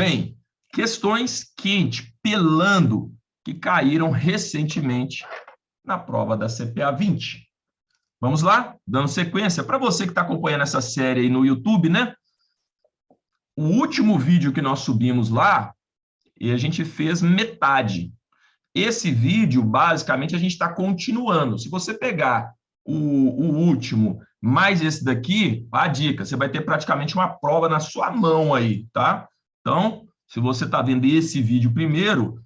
bem? Questões quentes, pelando, que caíram recentemente na prova da CPA 20. Vamos lá? Dando sequência. Para você que está acompanhando essa série aí no YouTube, né? O último vídeo que nós subimos lá, e a gente fez metade. Esse vídeo, basicamente, a gente está continuando. Se você pegar o último mais esse daqui, a dica, você vai ter praticamente uma prova na sua mão aí, tá? Então, se você está vendo esse vídeo primeiro,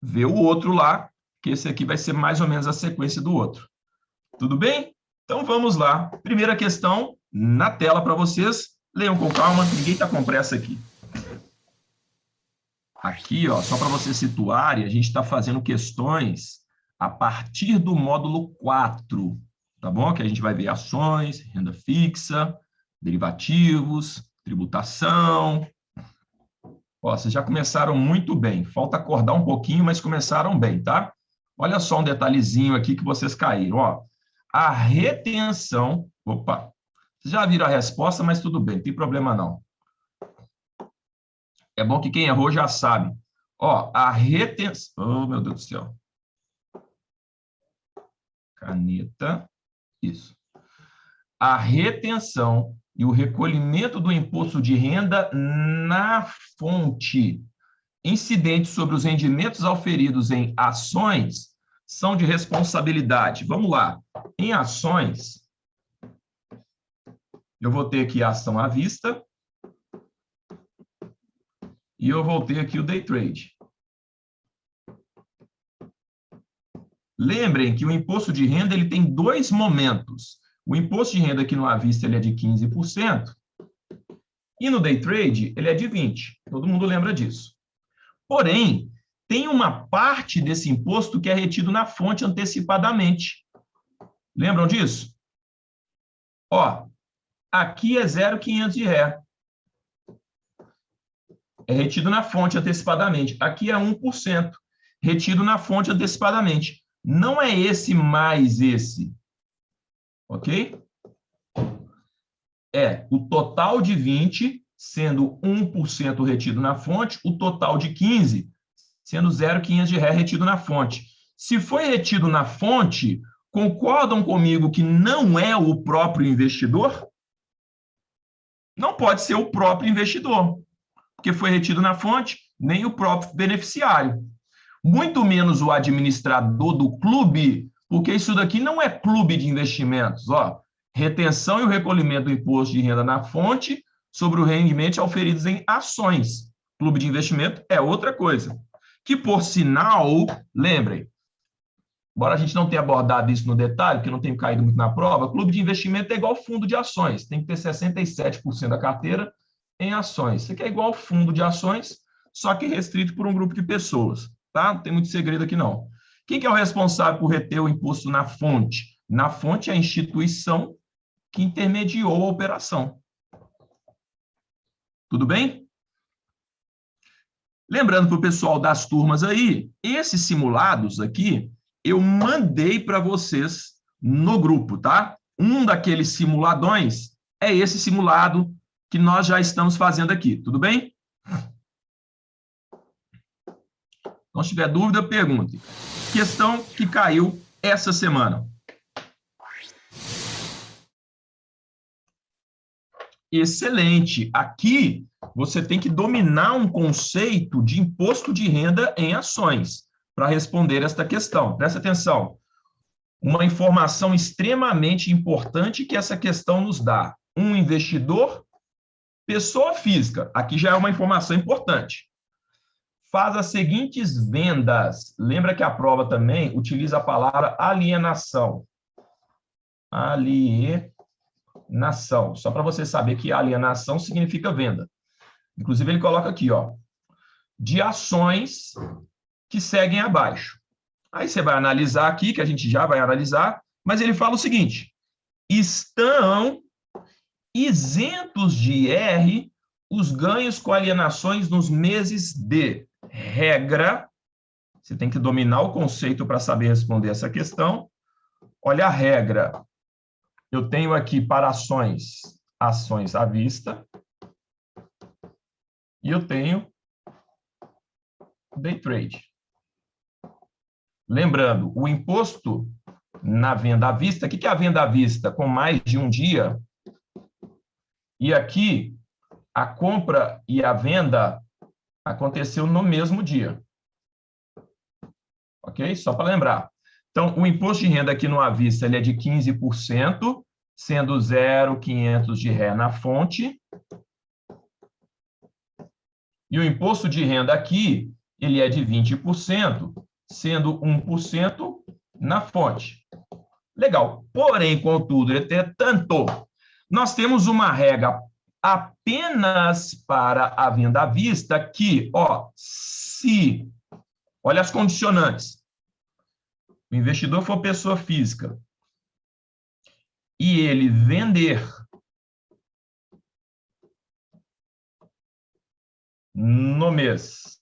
vê o outro lá, que esse aqui vai ser mais ou menos a sequência do outro. Tudo bem? Então, vamos lá. Primeira questão na tela para vocês. Leiam com calma, ninguém está com pressa aqui. Aqui, ó, só para vocês situarem, a gente está fazendo questões a partir do módulo 4, tá bom? Que a gente vai ver ações, renda fixa, derivativos, tributação. Ó, vocês já começaram muito bem. Falta acordar um pouquinho, mas começaram bem, tá? Olha só um detalhezinho aqui que vocês caíram, ó. A retenção... Opa! Vocês já viram a resposta, mas tudo bem, não tem problema não. É bom que quem errou já sabe. Ó, a retenção... Oh, meu Deus do céu. Caneta. Isso. A retenção e o recolhimento do imposto de renda na fonte incidentes sobre os rendimentos auferidos em ações são de responsabilidade. Vamos lá. Em ações, eu vou ter aqui a ação à vista e eu vou ter aqui o day trade. Lembrem que o imposto de renda ele tem dois momentos. O imposto de renda aqui no à vista ele é de 15% e no day trade ele é de 20%. Todo mundo lembra disso. Porém, tem uma parte desse imposto que é retido na fonte antecipadamente. Lembram disso? Ó, aqui é 0,500 de ré. É retido na fonte antecipadamente. Aqui é 1%, retido na fonte antecipadamente. Não é esse mais esse. Ok? É o total de 20, sendo 1% retido na fonte, o total de 15, sendo 0,500 de ré retido na fonte. Se foi retido na fonte, concordam comigo que não é o próprio investidor? Não pode ser o próprio investidor, porque foi retido na fonte, nem o próprio beneficiário. Muito menos o administrador do clube, porque isso daqui não é clube de investimentos. Ó, retenção e o recolhimento do imposto de renda na fonte sobre o rendimento auferidos em ações. Clube de investimento é outra coisa. Que, por sinal, lembrem, embora a gente não tenha abordado isso no detalhe, porque não tenho caído muito na prova, clube de investimento é igual fundo de ações. Tem que ter 67% da carteira em ações. Isso aqui é igual fundo de ações, só que restrito por um grupo de pessoas. Tá? Não tem muito segredo aqui, não. Quem que é o responsável por reter o imposto na fonte? Na fonte é a instituição que intermediou a operação. Tudo bem? Lembrando para o pessoal das turmas aí, esses simulados aqui, eu mandei para vocês no grupo, tá? Um daqueles simuladões é esse simulado que nós já estamos fazendo aqui, tudo bem? Então, se tiver dúvida, pergunte. Questão que caiu essa semana. Excelente. Aqui, você tem que dominar um conceito de imposto de renda em ações para responder esta questão. Presta atenção. Uma informação extremamente importante que essa questão nos dá. Um investidor, pessoa física. Aqui já é uma informação importante. Faz as seguintes vendas. Lembra que a prova também utiliza a palavra alienação. Alienação. Só para você saber que alienação significa venda. Inclusive, ele coloca aqui, ó, de ações que seguem abaixo. Aí você vai analisar aqui, que a gente já vai analisar, mas ele fala o seguinte: estão isentos de IR os ganhos com alienações nos meses de regra. Você tem que dominar o conceito para saber responder essa questão. Olha a regra. Eu tenho aqui para ações à vista. E eu tenho day trade. Lembrando, o imposto na venda à vista, o que é a venda à vista? Com mais de um dia. E aqui, a compra e a venda aconteceu no mesmo dia. Ok? Só para lembrar. Então, o imposto de renda aqui no à vista ele é de 15%, sendo 0,500 de ré na fonte. E o imposto de renda aqui, ele é de 20%, sendo 1% na fonte. Legal. Porém, contudo, entretanto, nós temos uma regra apenas para a venda à vista que, ó, se, olha as condicionantes, o investidor for pessoa física e ele vender no mês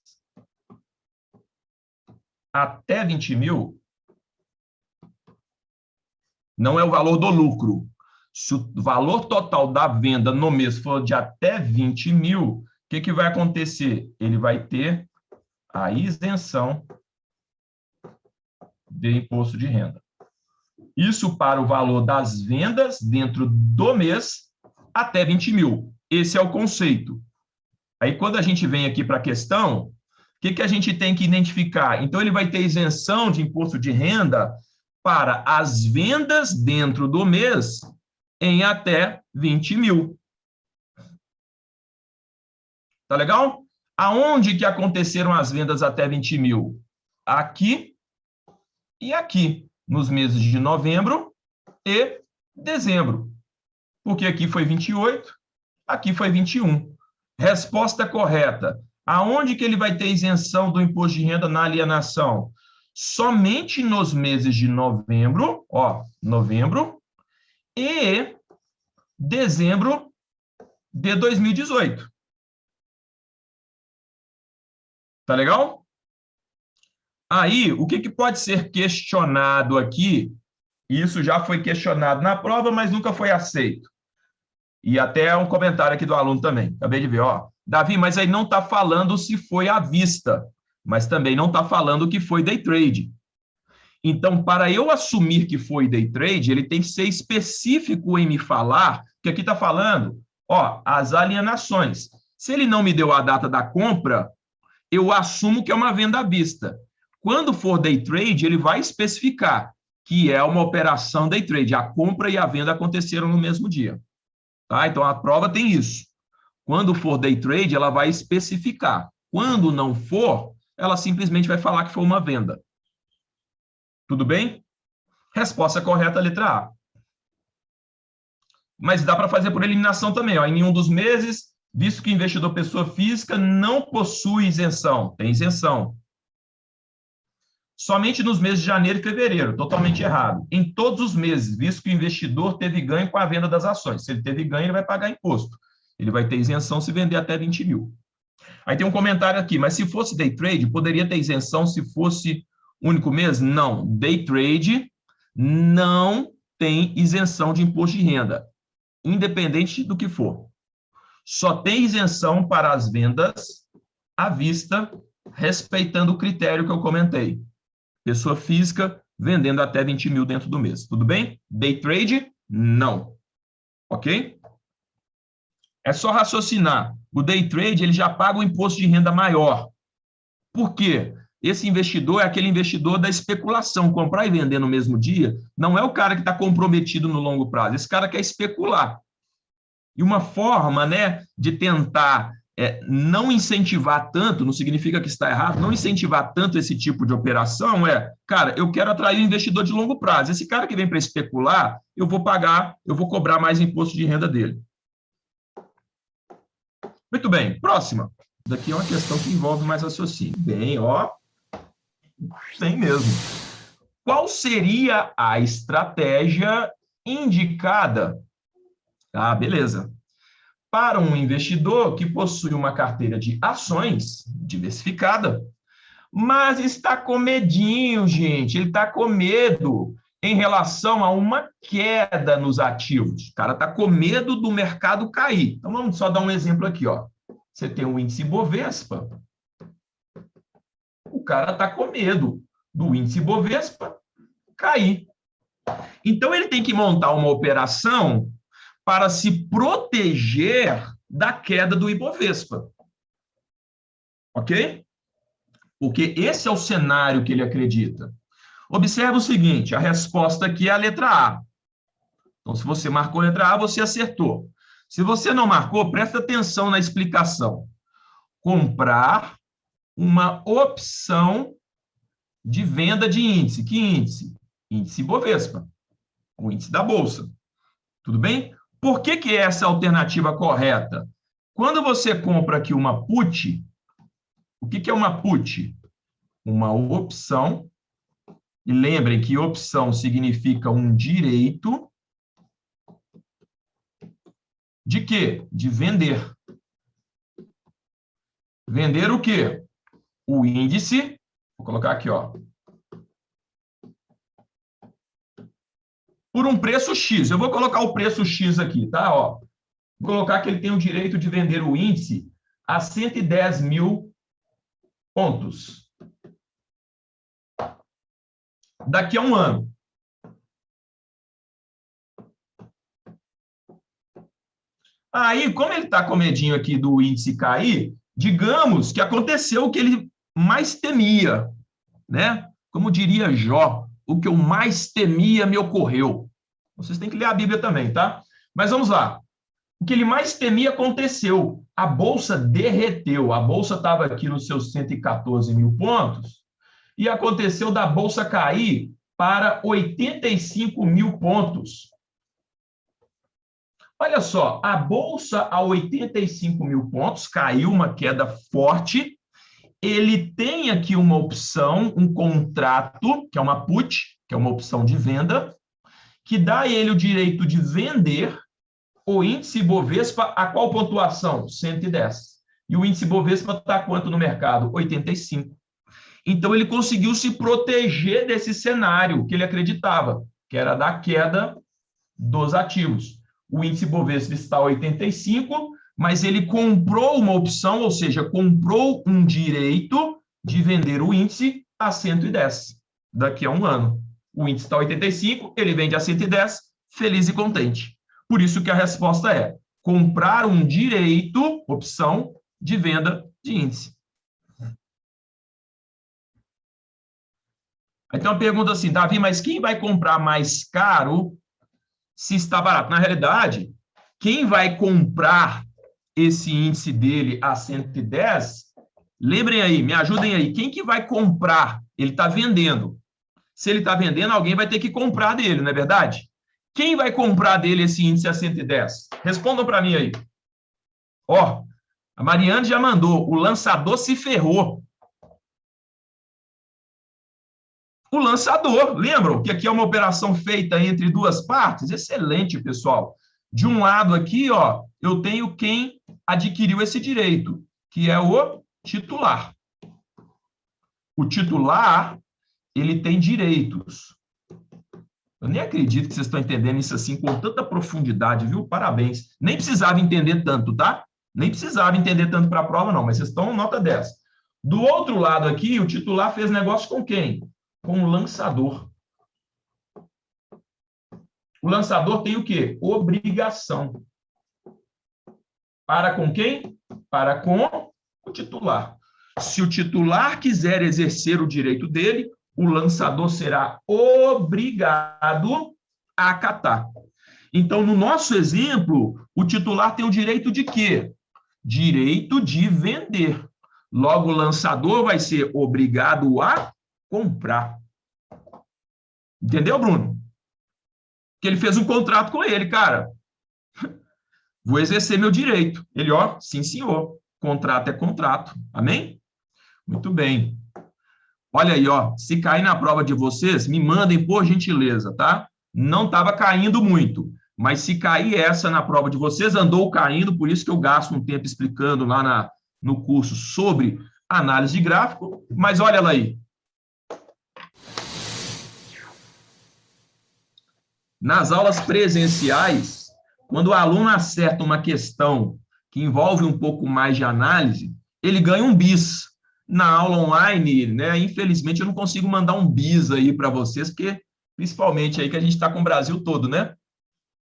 até 20 mil, não é o valor do lucro. Se o valor total da venda no mês for de até 20 mil, o que vai acontecer? Ele vai ter a isenção de imposto de renda. Isso para o valor das vendas dentro do mês até 20 mil. Esse é o conceito. Aí, quando a gente vem aqui para a questão, o que a gente tem que identificar? Então, ele vai ter isenção de imposto de renda para as vendas dentro do mês em até 20 mil. Tá legal? Aonde que aconteceram as vendas até 20 mil? Aqui e aqui, nos meses de novembro e dezembro. Porque aqui foi 28, aqui foi 21. Resposta correta. Aonde que ele vai ter isenção do imposto de renda na alienação? Somente nos meses de novembro, ó, novembro e dezembro de 2018. Tá legal? Aí, o que pode ser questionado aqui? Isso já foi questionado na prova, mas nunca foi aceito. E até um comentário aqui do aluno também. Acabei de ver, ó. Davi, mas aí não está falando se foi à vista, mas também não está falando que foi day trade. Então, para eu assumir que foi day trade, ele tem que ser específico em me falar, que aqui está falando, ó, as alienações. Se ele não me deu a data da compra, eu assumo que é uma venda à vista. Quando for day trade, ele vai especificar que é uma operação day trade. A compra e a venda aconteceram no mesmo dia. Tá? Então, a prova tem isso. Quando for day trade, ela vai especificar. Quando não for, ela simplesmente vai falar que foi uma venda. Tudo bem? Resposta correta, letra A. Mas dá para fazer por eliminação também. Ó. Em nenhum dos meses, visto que investidor pessoa física não possui isenção. Tem isenção. Somente nos meses de janeiro e fevereiro. Totalmente errado. Em todos os meses, visto que o investidor teve ganho com a venda das ações. Se ele teve ganho, ele vai pagar imposto. Ele vai ter isenção se vender até 20 mil. Aí tem um comentário aqui, mas se fosse day trade, poderia ter isenção se fosse único mês? Não. Day trade não tem isenção de imposto de renda, independente do que for. Só tem isenção para as vendas à vista, respeitando o critério que eu comentei. Pessoa física vendendo até 20 mil dentro do mês. Tudo bem? Day trade, não. Ok? É só raciocinar. O day trade ele já paga o imposto de renda maior. Por quê? Esse investidor é aquele investidor da especulação. Comprar e vender no mesmo dia não é o cara que está comprometido no longo prazo. Esse cara quer especular. E uma forma, né, de tentar não incentivar tanto, não significa que está errado, não incentivar tanto esse tipo de operação cara, eu quero atrair um investidor de longo prazo. Esse cara que vem para especular, eu vou cobrar mais imposto de renda dele. Muito bem, próxima. Daqui é uma questão que envolve mais raciocínio. Bem, ó, tem mesmo. Qual seria a estratégia indicada? Ah, beleza. Para um investidor que possui uma carteira de ações diversificada, mas está com medinho, gente. Ele está com medo em relação a uma queda nos ativos. O cara está com medo do mercado cair. Então, vamos só dar um exemplo aqui, ó. Você tem o índice Bovespa. o cara está com medo do índice Bovespa cair. Então, ele tem que montar uma operação para se proteger da queda do Ibovespa. Ok? Porque esse é o cenário que ele acredita. Observe o seguinte, a resposta aqui é a letra A. Então, se você marcou a letra A, você acertou. Se você não marcou, presta atenção na explicação. Comprar uma opção de venda de índice. Que índice? Índice Bovespa, o índice da Bolsa. Tudo bem? Por que que essa é a alternativa correta? Quando você compra aqui uma put, o que que é uma put? Uma opção, e lembrem que opção significa um direito de quê? De vender. Vender o quê? O índice, vou colocar aqui, ó, por um preço X. Eu vou colocar o preço X aqui, tá? Ó, vou colocar que ele tem o direito de vender o índice a 110 mil pontos. Daqui a um ano. Aí, como ele está com medinho aqui do índice cair, digamos que aconteceu o que ele mais temia, né? Como diria Jó, o que eu mais temia me ocorreu. Vocês têm que ler a Bíblia também, tá? Mas vamos lá. O que ele mais temia aconteceu. A Bolsa derreteu. A Bolsa estava aqui nos seus 114 mil pontos e aconteceu da Bolsa cair para 85 mil pontos. Olha só, a Bolsa a 85 mil pontos, caiu uma queda forte. Ele tem aqui uma opção, um contrato, que é uma put, que é uma opção de venda, que dá a ele o direito de vender o índice Bovespa a qual pontuação? 110. E o índice Bovespa está quanto no mercado? 85. Então, ele conseguiu se proteger desse cenário que ele acreditava, que era da queda dos ativos. O índice Bovespa está a 85, mas ele comprou uma opção, ou seja, comprou um direito de vender o índice a 110 daqui a um ano. O índice está a 85, ele vende a 110, feliz e contente. Por isso que a resposta é comprar um direito, opção, de venda de índice. Então, a pergunta assim, Davi, mas quem vai comprar mais caro se está barato? Na realidade, quem vai comprar esse índice dele a 110, lembrem aí, me ajudem aí, quem que vai comprar? Ele está vendendo. Se ele está vendendo, alguém vai ter que comprar dele, não é verdade? Quem vai comprar dele esse índice a 110? Respondam para mim aí. Ó, a Mariane já mandou, o lançador se ferrou. O lançador, lembram que aqui é uma operação feita entre duas partes? Excelente, pessoal. De um lado aqui, ó, eu tenho quem adquiriu esse direito, que é o titular. O titular, ele tem direitos. Eu nem acredito que vocês estão entendendo isso assim com tanta profundidade, viu? Parabéns. Nem precisava entender tanto, tá? Nem precisava entender tanto para a prova, não, mas vocês estão nota 10. Do outro lado aqui, o titular fez negócio com quem? Com o lançador. O lançador tem o quê? Obrigação. Para com quem? Para com o titular. Se o titular quiser exercer o direito dele, o lançador será obrigado a acatar. Então, no nosso exemplo, o titular tem o direito de quê? Direito de vender. Logo, o lançador vai ser obrigado a comprar. Entendeu, Bruno? Que ele fez um contrato com ele, cara. Vou exercer meu direito. Ele, ó, sim, senhor. Contrato é contrato. Amém? Muito bem. Olha aí, ó, se cair na prova de vocês, me mandem por gentileza, tá? Não estava caindo muito, mas se cair essa na prova de vocês, andou caindo, por isso que eu gasto um tempo explicando lá no curso sobre análise de gráfico, mas olha lá aí. Nas aulas presenciais, quando o aluno acerta uma questão que envolve um pouco mais de análise, ele ganha um bis. Na aula online, né, infelizmente eu não consigo mandar um bis aí para vocês, porque principalmente aí que a gente está com o Brasil todo, né?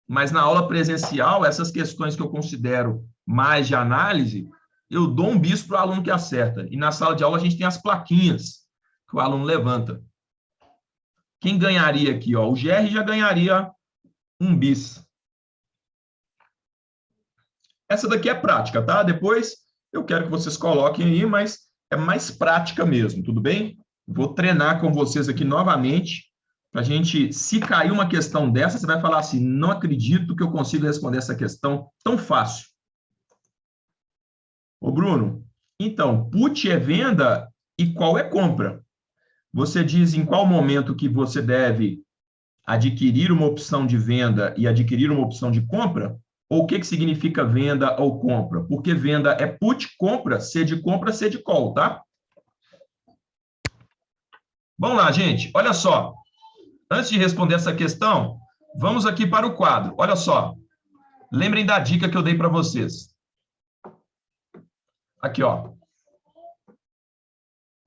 Mas na aula presencial, essas questões que eu considero mais de análise, eu dou um bis para o aluno que acerta. E na sala de aula a gente tem as plaquinhas que o aluno levanta. Quem ganharia aqui? Ó? O GR já ganharia um bis. Essa daqui é prática, tá? Depois eu quero que vocês coloquem aí, mas é mais prática mesmo, tudo bem? Vou treinar com vocês aqui novamente, para a gente, se cair uma questão dessa, você vai falar assim, não acredito que eu consiga responder essa questão tão fácil. Ô, Bruno, então, put é venda e qual é compra? Você diz em qual momento que você deve adquirir uma opção de venda e adquirir uma opção de compra? Ou o que significa venda ou compra? Porque venda é put, compra, C de compra, C de call, tá? Vamos lá, gente. Olha só. Antes de responder essa questão, vamos aqui para o quadro. Olha só. Lembrem da dica que eu dei para vocês. Aqui, ó.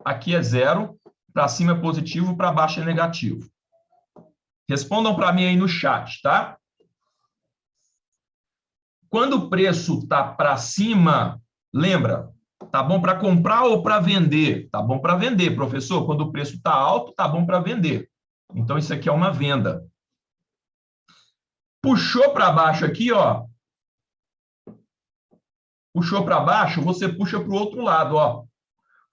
Aqui é 0, para cima é positivo, para baixo é negativo. Respondam para mim aí no chat, tá? Quando o preço está para cima, lembra, tá bom para comprar ou para vender? Tá bom para vender, professor. Quando o preço está alto, tá bom para vender. Então, isso aqui é uma venda. Puxou para baixo aqui, ó. Puxou para baixo, você puxa para o outro lado, ó.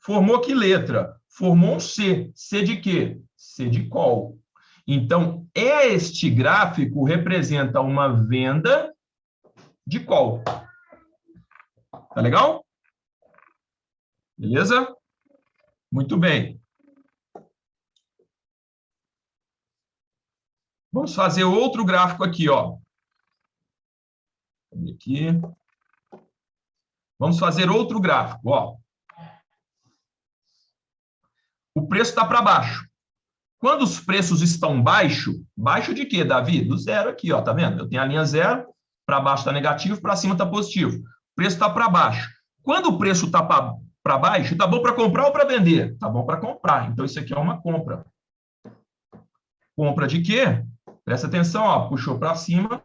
Formou que letra? Formou um C. C de quê? C de call. Então, este gráfico representa uma venda de call. Tá legal? Beleza? Muito bem. Vamos fazer outro gráfico aqui, ó. Aqui. Vamos fazer outro gráfico, ó. O preço está para baixo. Quando os preços estão baixo, baixo de quê, Davi? Do zero aqui, ó, tá vendo? Eu tenho a linha zero, para baixo está negativo, para cima está positivo. O preço está para baixo. Quando o preço está para baixo, tá bom para comprar ou para vender? Tá bom para comprar. Então, isso aqui é uma compra. Compra de quê? Presta atenção, ó, puxou para cima,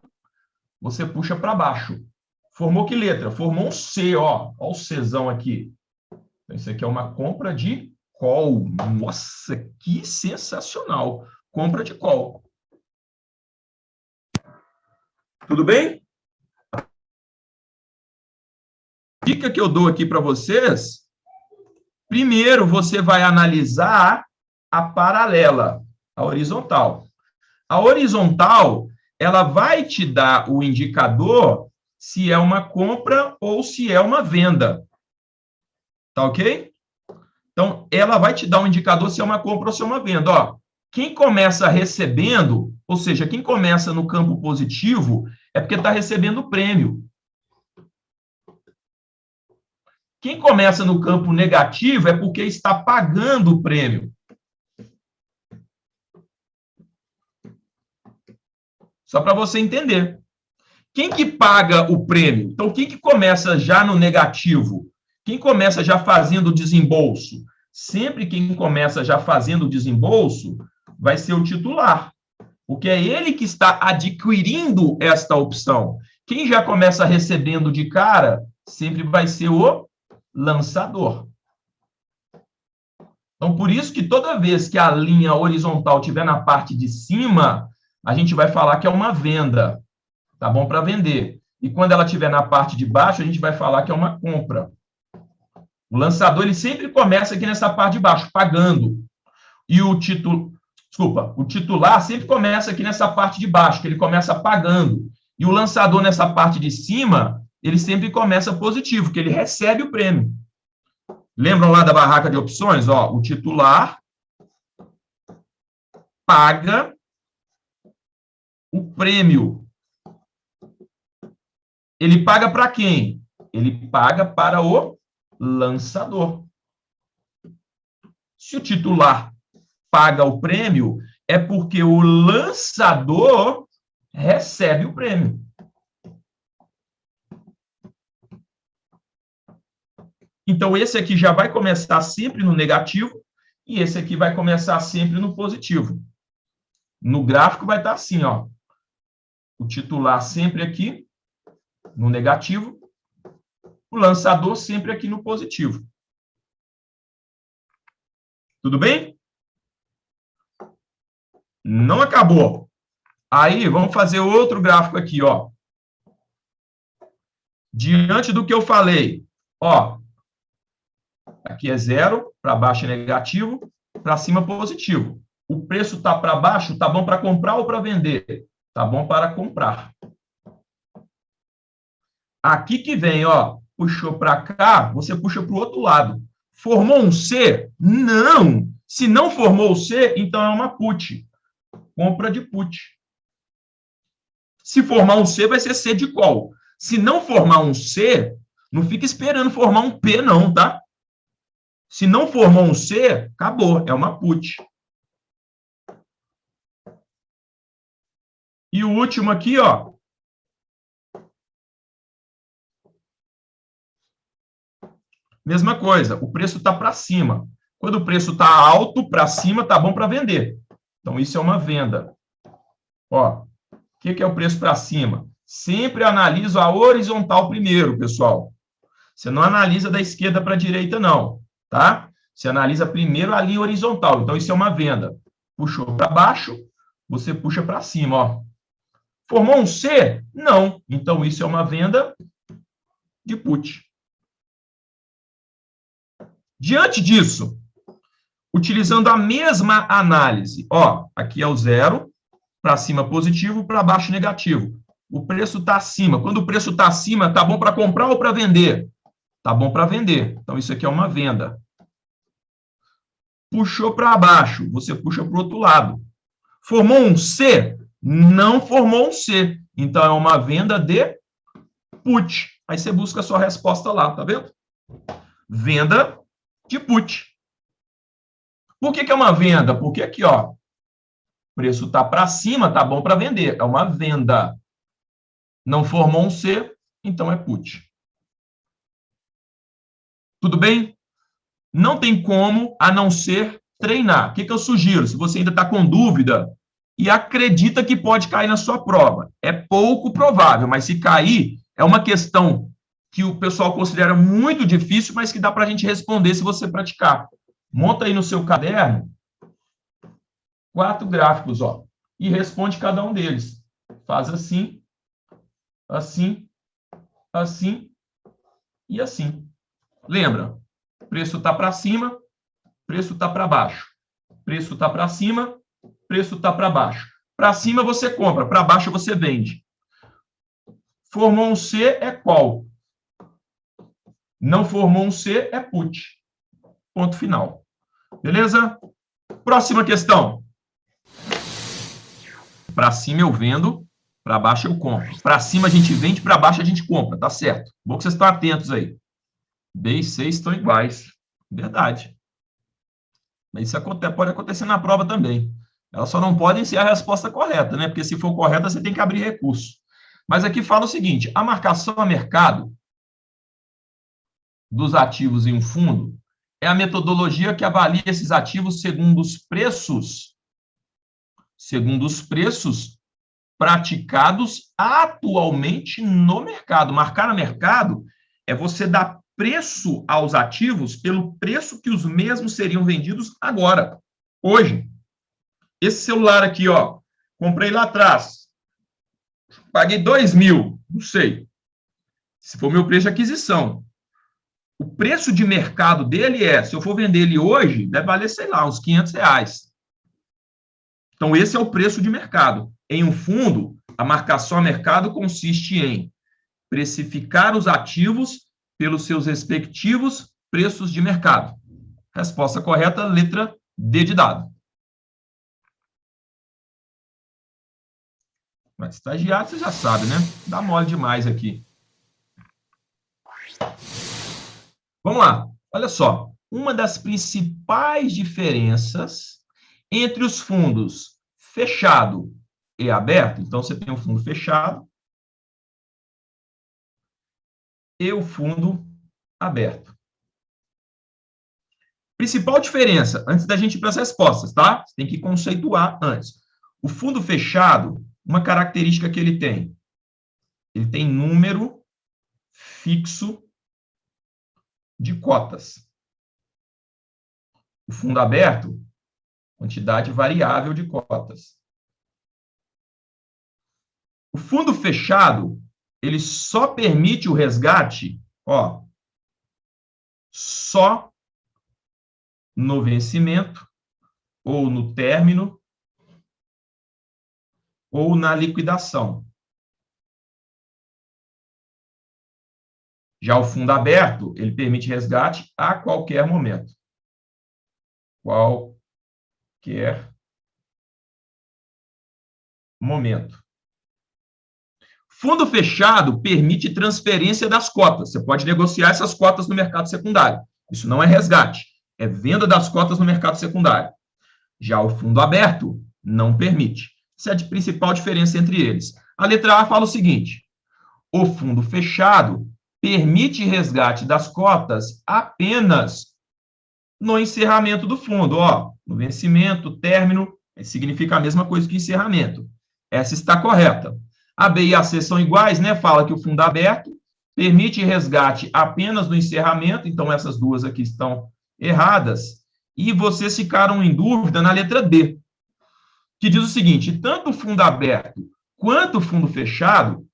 você puxa para baixo. Formou que letra? Formou um C, ó. Ó o Czão aqui. Então, isso aqui é uma compra de call. Nossa, que sensacional. Compra de call. Tudo bem? Dica que eu dou aqui para vocês. Primeiro, você vai analisar a paralela, a horizontal. A horizontal, ela vai te dar o indicador se é uma compra ou se é uma venda. Tá ok? Então, ela vai te dar um indicador se é uma compra ou se é uma venda. Ó, quem começa recebendo, ou seja, quem começa no campo positivo, é porque está recebendo prêmio. Quem começa no campo negativo é porque está pagando o prêmio. Só para você entender. Quem que paga o prêmio? Então, quem que começa já no negativo? Quem começa já fazendo o desembolso? Sempre quem começa já fazendo o desembolso vai ser o titular, porque é ele que está adquirindo esta opção. Quem já começa recebendo de cara sempre vai ser o lançador. Então, por isso que toda vez que a linha horizontal estiver na parte de cima, a gente vai falar que é uma venda. Tá bom para vender. E quando ela estiver na parte de baixo, a gente vai falar que é uma compra. O lançador, ele sempre começa aqui nessa parte de baixo, pagando. E o titular sempre começa aqui nessa parte de baixo, que ele começa pagando. E o lançador nessa parte de cima, ele sempre começa positivo, que ele recebe o prêmio. Lembram lá da barraca de opções? Ó, o titular paga o prêmio. Ele paga para quem? Ele paga para o lançador. Se o titular paga o prêmio, é porque o lançador recebe o prêmio. Então, esse aqui já vai começar sempre no negativo e esse aqui vai começar sempre no positivo. No gráfico vai estar assim, ó. O titular sempre aqui no negativo, o lançador sempre aqui no positivo. Tudo bem? Não acabou. Aí, vamos fazer outro gráfico aqui, ó. Diante do que eu falei, ó, aqui é zero, para baixo é negativo, para cima positivo. O preço está para baixo, tá bom para comprar ou para vender? Tá bom para comprar. Aqui que vem, ó, puxou para cá, você puxa para o outro lado. Formou um C? Não! Se não formou o C, então é uma put. Compra de put. Se formar um C, vai ser C de call. Se não formar um C, não fica esperando formar um P, não, tá? Se não formou um C, acabou, é uma put. E o último aqui, ó. Mesma coisa, o preço está para cima. Quando o preço está alto, para cima, tá bom para vender. Então, isso é uma venda. Ó, o que é o preço para cima? Sempre analiso a horizontal primeiro, pessoal. Você não analisa da esquerda para a direita, não, tá? Você analisa primeiro a linha horizontal. Então, isso é uma venda. Puxou para baixo, você puxa para cima, ó. Formou um C? Não. Então, isso é uma venda de put. Diante disso, utilizando a mesma análise, ó, aqui é o zero, para cima positivo, para baixo negativo. O preço está acima. Quando o preço está acima, tá bom para comprar ou para vender? Tá bom para vender. Então, isso aqui é uma venda. Puxou para baixo, você puxa para o outro lado. Formou um C? Não formou um C. Então, é uma venda de put. Aí você busca a sua resposta lá, tá vendo? Venda de put. Por que é uma venda? Porque aqui, ó, o preço está para cima, tá bom para vender. É uma venda. Não formou um C, então é put. Tudo bem? Não tem como, a não ser treinar. O que eu sugiro? Se você ainda está com dúvida e acredita que pode cair na sua prova, é pouco provável, mas se cair, é uma questão que o pessoal considera muito difícil, mas que dá para a gente responder se você praticar. Monta aí no seu caderno 4 gráficos, ó, e responde cada um deles. Faz assim, assim, assim e assim. Lembra? Preço está para cima, preço está para baixo. Preço está para cima, preço está para baixo. Para cima você compra, para baixo você vende. Formou um C é call. Não formou um C é put. Ponto final. Beleza? Próxima questão. Para cima eu vendo, para baixo eu compro. Para cima a gente vende, para baixo a gente compra, tá certo? Bom que vocês estão atentos aí. B e C estão iguais. Verdade. Mas isso pode acontecer na prova também. Elas só não podem ser a resposta correta, né? Porque se for correta, você tem que abrir recurso. Mas aqui fala o seguinte: a marcação a mercado dos ativos em um fundo é a metodologia que avalia esses ativos segundo os preços praticados atualmente no mercado. Marcar no mercado é você dar preço aos ativos pelo preço que os mesmos seriam vendidos agora, hoje. Esse celular aqui, ó, comprei lá atrás, paguei 2.000, não sei, se for meu preço de aquisição. O preço de mercado dele se eu for vender ele hoje, deve valer, sei lá, uns R$500. Então, esse é o preço de mercado. Em um fundo, a marcação a mercado consiste em precificar os ativos pelos seus respectivos preços de mercado. Resposta correta, letra D de dado. Mas estagiário, você já sabe, né? Dá mole demais aqui. Vamos lá. Olha só. Uma das principais diferenças entre os fundos fechado e aberto, então você tem um fundo fechado e o fundo aberto. Principal diferença, antes da gente ir para as respostas, tá? Você tem que conceituar antes. O fundo fechado, uma característica que ele tem número fixo de cotas. O fundo aberto, quantidade variável de cotas. O fundo fechado, ele só permite o resgate, ó, só no vencimento, ou no término, ou na liquidação. Já o fundo aberto, ele permite resgate a qualquer momento. Qualquer momento. Fundo fechado permite transferência das cotas. Você pode negociar essas cotas no mercado secundário. Isso não é resgate, é venda das cotas no mercado secundário. Já o fundo aberto não permite. Essa é a principal diferença entre eles. A letra A fala o seguinte: o fundo fechado permite resgate das cotas apenas no encerramento do fundo. Ó, no vencimento, término, significa a mesma coisa que encerramento. Essa está correta. A B e a C são iguais, né? Fala que o fundo aberto permite resgate apenas no encerramento, então essas duas aqui estão erradas. E vocês ficaram em dúvida na letra D, que diz o seguinte: tanto o fundo aberto quanto o fundo fechado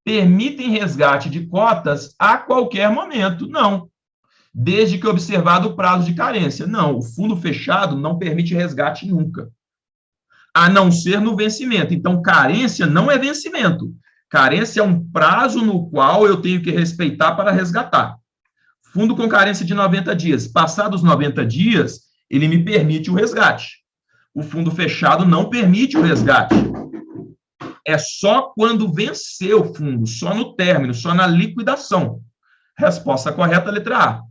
permitem resgate de cotas a qualquer momento. Não. Desde que observado o prazo de carência. Não, o fundo fechado não permite resgate nunca, a não ser no vencimento. Então, carência não é vencimento. Carência é um prazo no qual eu tenho que respeitar para resgatar. Fundo com carência de 90 dias. Passados 90 dias, ele me permite o resgate. O fundo fechado não permite o resgate. É só quando vencer o fundo, só no término, só na liquidação. Resposta correta, letra A.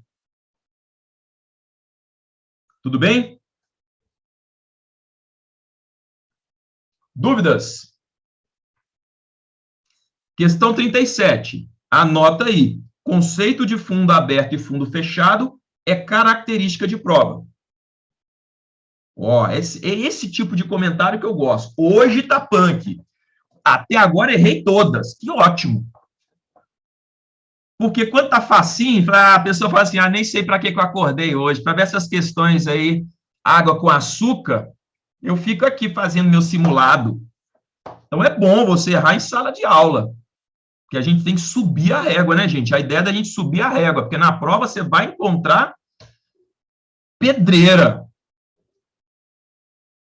Tudo bem? Dúvidas? Questão 37. Anota aí. Conceito de fundo aberto e fundo fechado é característica de prova. Ó, é esse tipo de comentário que eu gosto. Hoje tá punk. Até agora errei todas. Que ótimo. Porque quando tá facinho, a pessoa fala assim, nem sei para que eu acordei hoje. Para ver essas questões aí, água com açúcar, eu fico aqui fazendo meu simulado. Então, é bom você errar em sala de aula. Porque a gente tem que subir a régua, né, gente? A ideia é da gente subir a régua, porque na prova você vai encontrar pedreira.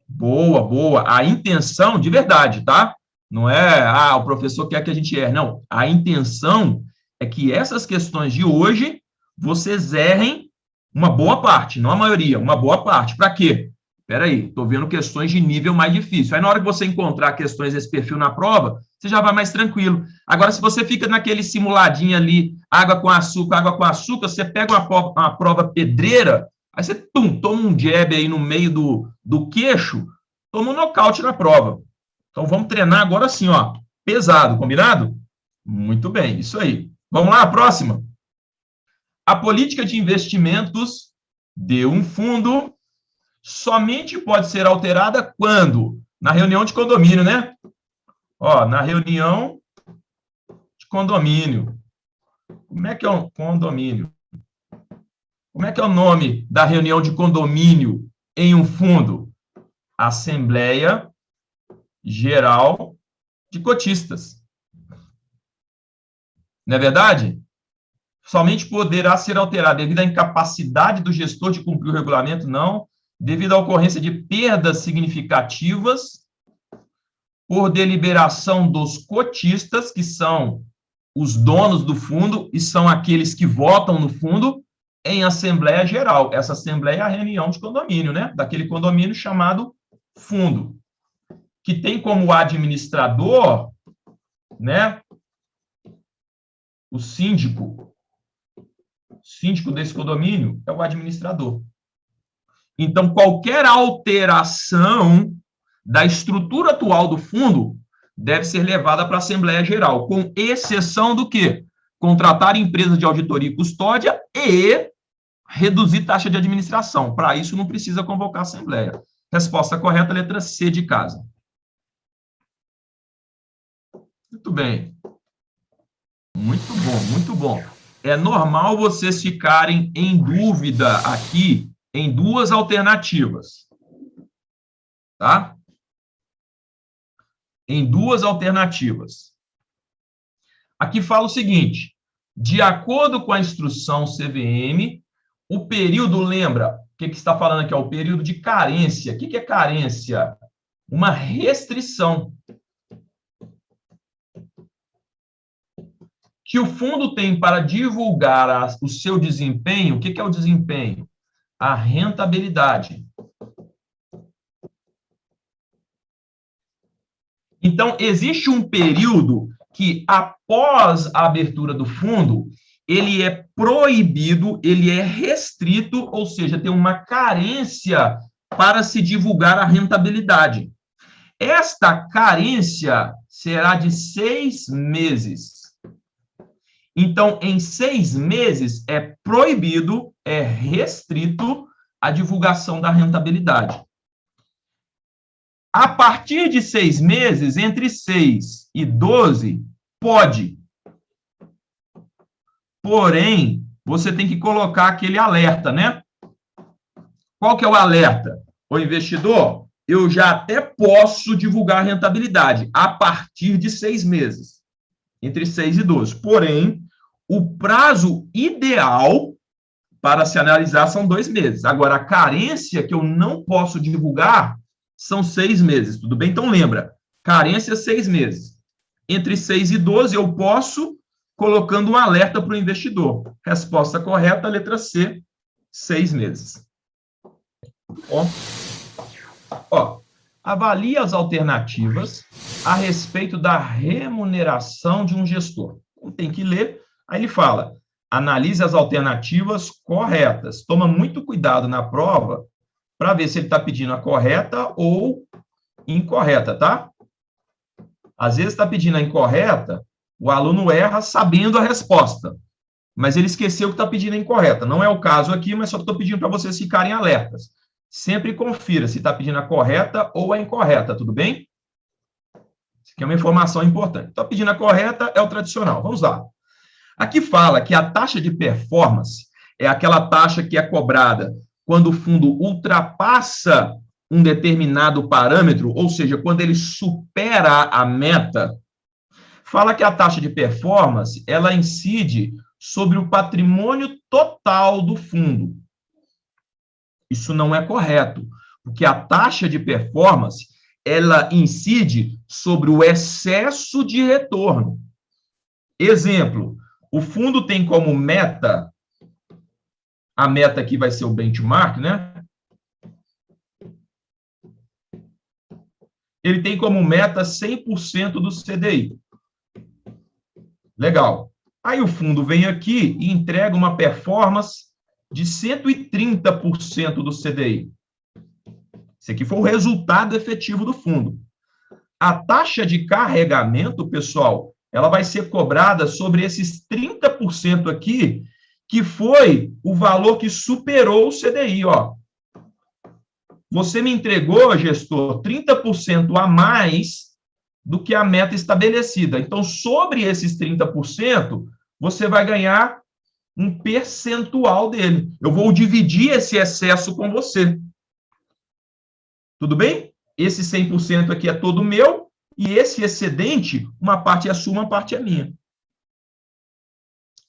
Boa, boa. A intenção, de verdade, tá? Não é, o professor quer que a gente erre. Não, a intenção é que essas questões de hoje, vocês errem uma boa parte, não a maioria, uma boa parte. Para quê? Espera aí, estou vendo questões de nível mais difícil. Aí, na hora que você encontrar questões desse perfil na prova, você já vai mais tranquilo. Agora, se você fica naquele simuladinho ali, água com açúcar, você pega uma prova pedreira, aí você toma um jab aí no meio do queixo, toma um nocaute na prova. Então, vamos treinar agora sim, ó, pesado, combinado? Muito bem, isso aí. Vamos lá, a próxima. A política de investimentos de um fundo somente pode ser alterada quando? Na reunião de condomínio, né? Ó, na reunião de condomínio. Como é que é um condomínio? Como é que é o nome da reunião de condomínio em um fundo? Assembleia Geral de Cotistas. Não é verdade? Somente poderá ser alterado devido à incapacidade do gestor de cumprir o regulamento? Não. Devido à ocorrência de perdas significativas por deliberação dos cotistas, que são os donos do fundo e são aqueles que votam no fundo, em Assembleia Geral. Essa Assembleia é a reunião de condomínio, né? Daquele condomínio chamado fundo, que tem como administrador, né, o síndico. O síndico desse condomínio é o administrador. Então, qualquer alteração da estrutura atual do fundo deve ser levada para a Assembleia Geral, com exceção do quê? Contratar empresa de auditoria e custódia e reduzir taxa de administração. Para isso, não precisa convocar a Assembleia. Resposta correta, letra C de casa. Muito bem. Muito bom, muito bom. É normal vocês ficarem em dúvida aqui em duas alternativas. Tá? Em duas alternativas. Aqui fala o seguinte: de acordo com a instrução CVM, o período, lembra, o que está falando aqui? O período de carência. O que é carência? Uma restrição que o fundo tem para divulgar o seu desempenho. O que é o desempenho? A rentabilidade. Então, existe um período que, após a abertura do fundo, ele é proibido, ele é restrito, ou seja, tem uma carência para se divulgar a rentabilidade. Esta carência será de 6 meses. Então, em 6 meses, é proibido, é restrito a divulgação da rentabilidade. A partir de 6 meses, entre 6 e 12, pode. Porém, você tem que colocar aquele alerta, né? Qual que é o alerta? O investidor, eu já até posso divulgar a rentabilidade a partir de 6 meses, entre 6 e 12. Porém, o prazo ideal para se analisar são 2 meses. Agora, a carência que eu não posso divulgar são 6 meses, tudo bem? Então, lembra, carência 6 meses. Entre 6 e 12, eu posso, colocando um alerta para o investidor. Resposta correta, letra C, 6 meses. Ó, avalie as alternativas a respeito da remuneração de um gestor. Então, tem que ler, aí ele fala, analise as alternativas corretas. Toma muito cuidado na prova para ver se ele está pedindo a correta ou incorreta, tá? Às vezes está pedindo a incorreta, o aluno erra sabendo a resposta, mas ele esqueceu que está pedindo a incorreta. Não é o caso aqui, mas só estou pedindo para vocês ficarem alertas. Sempre confira se está pedindo a correta ou a incorreta, tudo bem? Isso aqui é uma informação importante. Está pedindo a correta, é o tradicional. Vamos lá. Aqui fala que a taxa de performance é aquela taxa que é cobrada quando o fundo ultrapassa um determinado parâmetro, ou seja, quando ele supera a meta. Fala que a taxa de performance, ela incide sobre o patrimônio total do fundo. Isso não é correto, porque a taxa de performance, ela incide sobre o excesso de retorno. Exemplo, o fundo tem como meta, a meta aqui vai ser o benchmark, né? Ele tem como meta 100% do CDI. Legal. Aí o fundo vem aqui e entrega uma performance de 130% do CDI. Esse aqui foi o resultado efetivo do fundo. A taxa de carregamento, pessoal, ela vai ser cobrada sobre esses 30% aqui, que foi o valor que superou o CDI, ó. Você me entregou, gestor, 30% a mais do que a meta estabelecida. Então, sobre esses 30%, você vai ganhar um percentual dele. Eu vou dividir esse excesso com você. Tudo bem? Esse 100% aqui é todo meu, e esse excedente, uma parte é sua, uma parte é minha.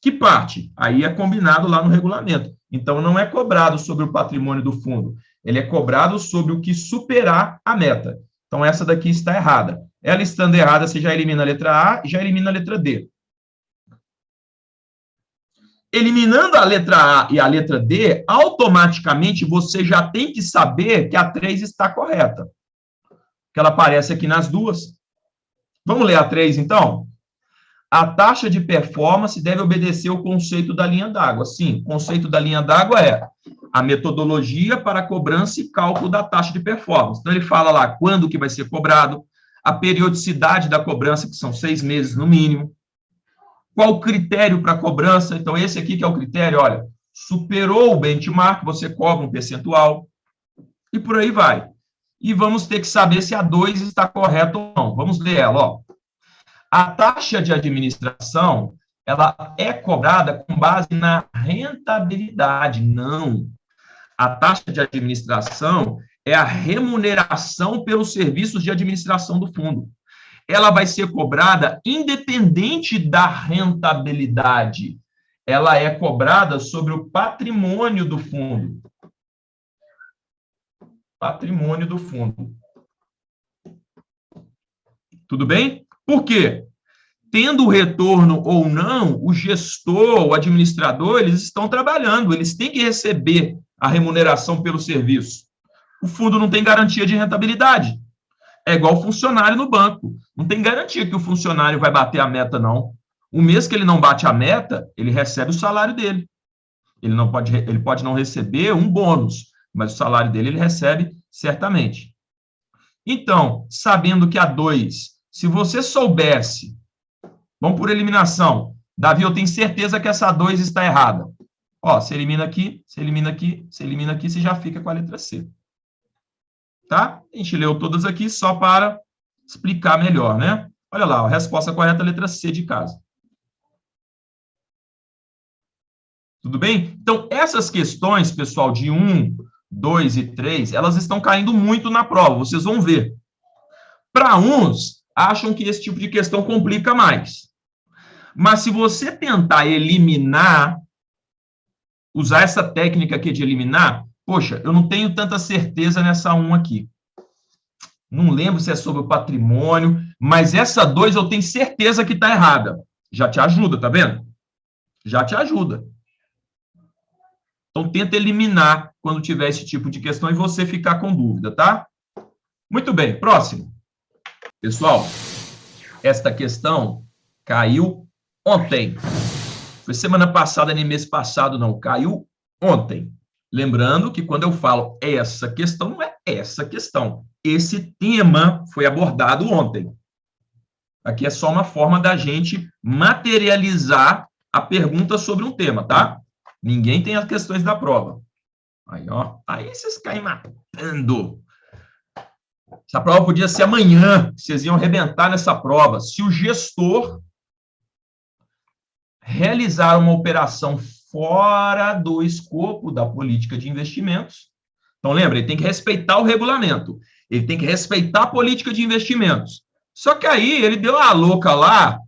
Que parte? Aí é combinado lá no regulamento. Então, não é cobrado sobre o patrimônio do fundo. Ele é cobrado sobre o que superar a meta. Então, essa daqui está errada. Ela estando errada, você já elimina a letra A e já elimina a letra D. Eliminando a letra A e a letra D, automaticamente você já tem que saber que a 3 está correta. Que ela aparece aqui nas duas. Vamos ler a 3, então? A taxa de performance deve obedecer o conceito da linha d'água. Sim, o conceito da linha d'água é a metodologia para a cobrança e cálculo da taxa de performance. Então, ele fala lá quando que vai ser cobrado, a periodicidade da cobrança, que são 6 meses no mínimo, qual o critério para a cobrança. Então, esse aqui que é o critério, olha, superou o benchmark, você cobra um percentual, e por aí vai. E vamos ter que saber se a 2 está correta ou não. Vamos ler ela, ó. A taxa de administração, ela é cobrada com base na rentabilidade. Não. A taxa de administração é a remuneração pelos serviços de administração do fundo. Ela vai ser cobrada independente da rentabilidade. Ela é cobrada sobre o patrimônio do fundo. Patrimônio do fundo. Tudo bem? Por quê? Tendo o retorno ou não, o gestor, o administrador, eles estão trabalhando, eles têm que receber a remuneração pelo serviço. O fundo não tem garantia de rentabilidade. É igual funcionário no banco. Não tem garantia que o funcionário vai bater a meta, não. O mês que ele não bate a meta, ele recebe o salário dele. Ele pode não receber um bônus, mas o salário dele ele recebe certamente. Então, sabendo que a 2, se você soubesse, vamos por eliminação. Davi, eu tenho certeza que essa 2 está errada. Ó, você elimina aqui, você elimina aqui, você elimina aqui, você já fica com a letra C. Tá? A gente leu todas aqui só para explicar melhor, né? Olha lá, a resposta correta é a letra C de casa. Tudo bem? Então, essas questões, pessoal, de 1, 2 e 3, elas estão caindo muito na prova, vocês vão ver. Para uns, acham que esse tipo de questão complica mais. Mas se você tentar eliminar, usar essa técnica aqui de eliminar, poxa, eu não tenho tanta certeza nessa 1 aqui. Não lembro se é sobre o patrimônio, mas essa 2 eu tenho certeza que está errada. Já te ajuda, tá vendo? Já te ajuda. Então, tenta eliminar quando tiver esse tipo de questão e você ficar com dúvida, tá? Muito bem, próximo. Pessoal, esta questão caiu ontem. Foi semana passada, nem mês passado, não. Caiu ontem. Lembrando que quando eu falo essa questão, não é essa questão. Esse tema foi abordado ontem. Aqui é só uma forma da gente materializar a pergunta sobre um tema, tá? Ninguém tem as questões da prova. Aí, ó. Aí vocês caem matando. Essa prova podia ser amanhã. Vocês iam arrebentar nessa prova. Se o gestor realizar uma operação fora do escopo da política de investimentos. Então, lembra, ele tem que respeitar o regulamento. Ele tem que respeitar a política de investimentos. Só que aí ele deu a louca lá.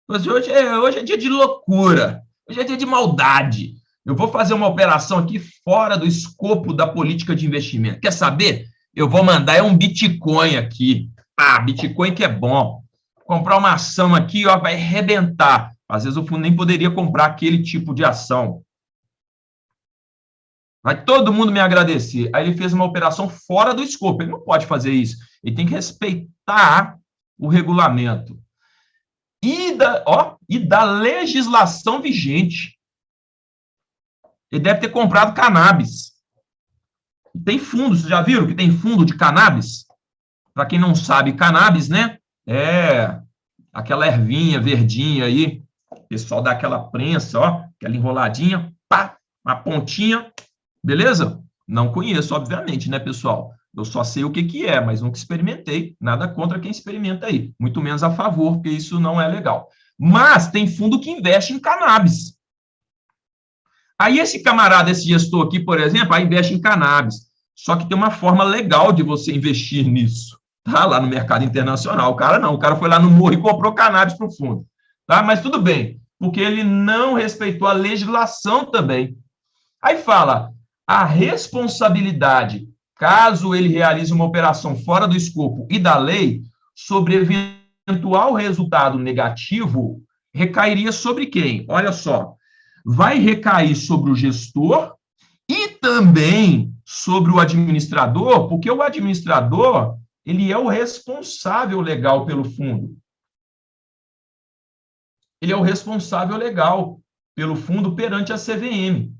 Hoje é dia de loucura. Hoje é dia de maldade. Eu vou fazer uma operação aqui fora do escopo da política de investimento. Quer saber? Eu vou mandar um Bitcoin aqui. Ah, Bitcoin que é bom. Comprar uma ação aqui, ó, vai arrebentar. Às vezes o fundo nem poderia comprar aquele tipo de ação. Vai todo mundo me agradecer. Aí ele fez uma operação fora do escopo. Ele não pode fazer isso. Ele tem que respeitar o regulamento. E da legislação vigente. Ele deve ter comprado cannabis. Tem fundo, vocês já viram que tem fundo de cannabis? Para quem não sabe, cannabis, né? É aquela ervinha verdinha aí. O pessoal dá aquela prensa, ó, aquela enroladinha, pá, uma pontinha, beleza? Não conheço, obviamente, né, pessoal? Eu só sei o que é, mas nunca experimentei. Nada contra quem experimenta aí. Muito menos a favor, porque isso não é legal. Mas tem fundo que investe em cannabis. Aí esse camarada, esse gestor aqui, por exemplo, aí investe em cannabis. Só que tem uma forma legal de você investir nisso, tá? Lá no mercado internacional. O cara não, o cara foi lá no morro e comprou cannabis para o fundo. Tá? Mas tudo bem, porque ele não respeitou a legislação também. Aí fala, a responsabilidade, caso ele realize uma operação fora do escopo e da lei, sobre eventual resultado negativo, recairia sobre quem? Olha só, vai recair sobre o gestor e também sobre o administrador, porque o administrador, ele é o responsável legal pelo fundo. Ele é o responsável legal pelo fundo perante a CVM.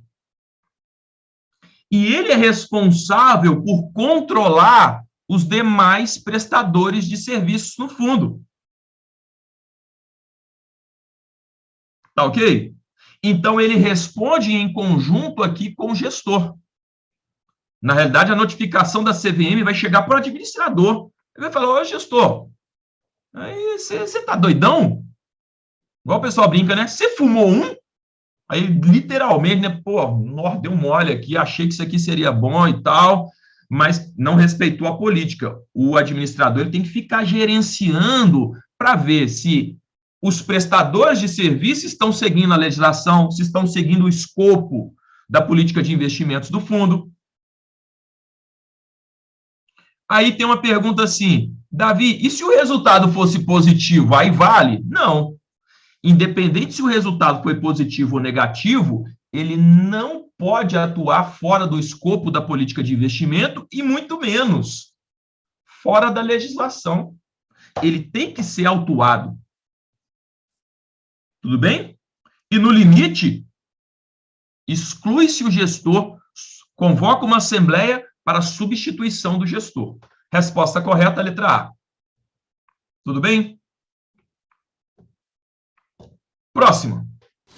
E ele é responsável por controlar os demais prestadores de serviços no fundo. Tá ok? Então, ele responde em conjunto aqui com o gestor. Na realidade, a notificação da CVM vai chegar para o administrador. Ele vai falar, ô, gestor, aí você tá doidão? Igual o pessoal brinca, né? Você fumou um? Aí, literalmente, né? Pô, deu um mole aqui, achei que isso aqui seria bom e tal, mas não respeitou a política. O administrador ele tem que ficar gerenciando para ver se os prestadores de serviço estão seguindo a legislação, se estão seguindo o escopo da política de investimentos do fundo. Aí tem uma pergunta assim, Davi, e se o resultado fosse positivo, aí vale? Não. Independente se o resultado foi positivo ou negativo, ele não pode atuar fora do escopo da política de investimento e muito menos fora da legislação. Ele tem que ser autuado. Tudo bem? E no limite, exclui-se o gestor, convoca uma assembleia para substituição do gestor. Resposta correta, letra A. Tudo bem? Próxima.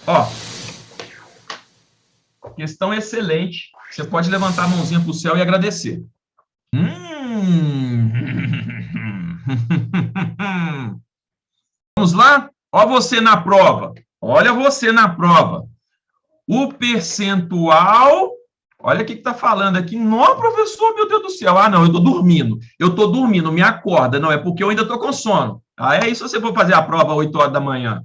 Ó, questão excelente. Você pode levantar a mãozinha para o céu e agradecer. Vamos lá? Ó você na prova. Olha você na prova. O percentual... Olha o que está falando aqui. Não, professor, meu Deus do céu. Ah, não, eu estou dormindo. Eu estou dormindo, me acorda. Não, é porque eu ainda estou com sono. Ah, é isso se você for fazer a prova às 8 horas da manhã.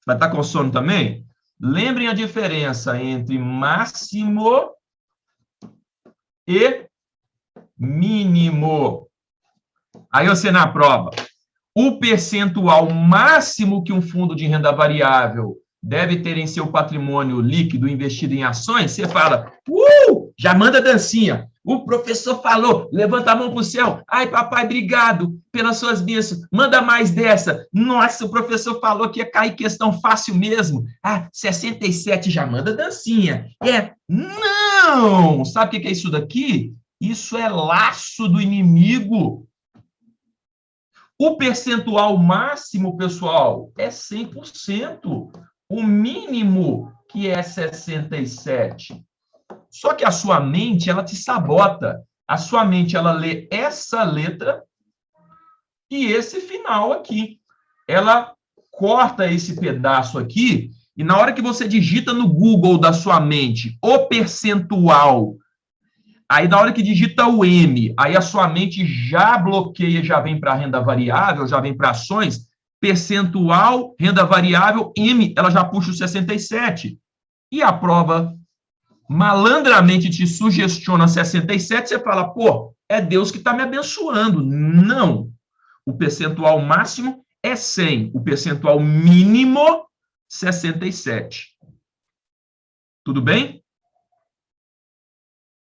Vai estar com sono também? Lembrem a diferença entre máximo e mínimo. Aí você na prova. O percentual máximo que um fundo de renda variável deve ter em seu patrimônio líquido investido em ações, você fala, já manda dancinha. O professor falou, levanta a mão para o céu. Ai, papai, obrigado pelas suas bênçãos. Manda mais dessa. Nossa, o professor falou que ia cair questão fácil mesmo. Ah, 67 já manda dancinha. Não! Sabe o que é isso daqui? Isso é laço do inimigo. O percentual máximo, pessoal, é 100%. O mínimo, que é 67%. Só que a sua mente, ela te sabota. A sua mente, ela lê essa letra e esse final aqui. Ela corta esse pedaço aqui e na hora que você digita no Google da sua mente o percentual, aí na hora que digita o M, aí a sua mente já bloqueia, já vem para renda variável, já vem para ações, percentual, renda variável, M, ela já puxa o 67. E a prova malandramente te sugestiona 67, você fala, pô, é Deus que está me abençoando. Não. O percentual máximo é 100. O percentual mínimo, 67. Tudo bem?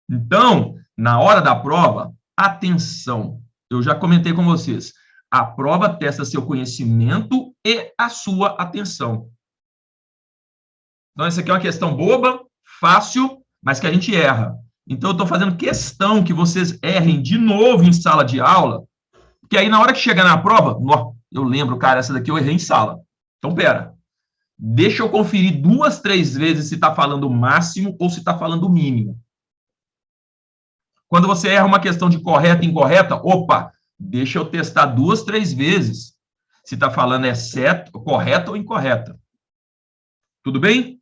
Então, na hora da prova, atenção. Eu já comentei com vocês. A prova testa seu conhecimento e a sua atenção. Então, essa aqui é uma questão boba, fácil, mas que a gente erra. Então, eu estou fazendo questão que vocês errem de novo em sala de aula, porque aí, na hora que chegar na prova, eu lembro, cara, essa daqui eu errei em sala. Então, pera. Deixa eu conferir 2, 3 vezes se está falando o máximo ou se está falando o mínimo. Quando você erra uma questão de correta e incorreta, opa, deixa eu testar 2, 3 vezes se está falando certo, correta ou incorreta. Tudo bem?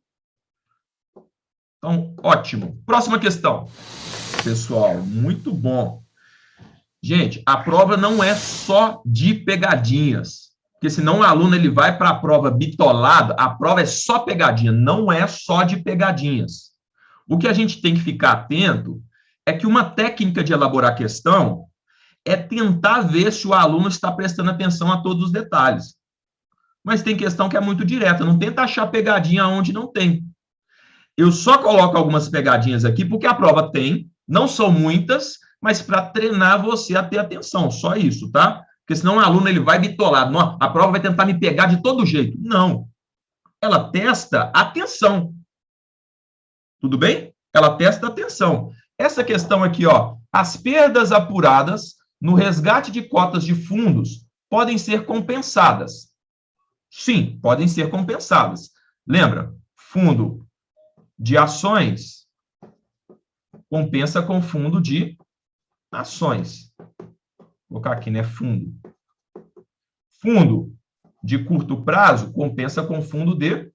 Então, ótimo. Próxima questão. Pessoal, muito bom. Gente, a prova não é só de pegadinhas, porque senão o aluno ele vai para a prova bitolado, a prova é só pegadinha, não é só de pegadinhas. O que a gente tem que ficar atento é que uma técnica de elaborar a questão é tentar ver se o aluno está prestando atenção a todos os detalhes. Mas tem questão que é muito direta, não tenta achar pegadinha onde não tem. Eu só coloco algumas pegadinhas aqui porque a prova tem, não são muitas, mas para treinar você a ter atenção, só isso, tá? Porque senão o aluno ele vai bitolado, não, a prova vai tentar me pegar de todo jeito. Não. Ela testa atenção. Tudo bem? Ela testa atenção. Essa questão aqui, ó, as perdas apuradas no resgate de cotas de fundos podem ser compensadas. Sim, podem ser compensadas. Lembra? fundo de ações compensa com fundo de ações. Vou colocar aqui, né? Fundo. Fundo de curto prazo compensa com fundo de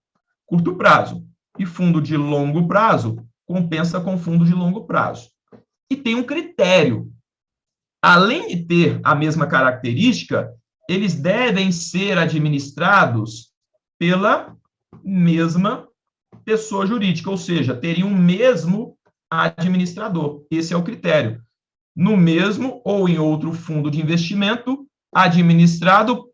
curto prazo. E fundo de longo prazo compensa com fundo de longo prazo. E tem um critério. Além de ter a mesma característica, eles devem ser administrados pela mesma pessoa jurídica, ou seja, teriam o mesmo administrador. Esse é o critério. No mesmo ou em outro fundo de investimento, administrado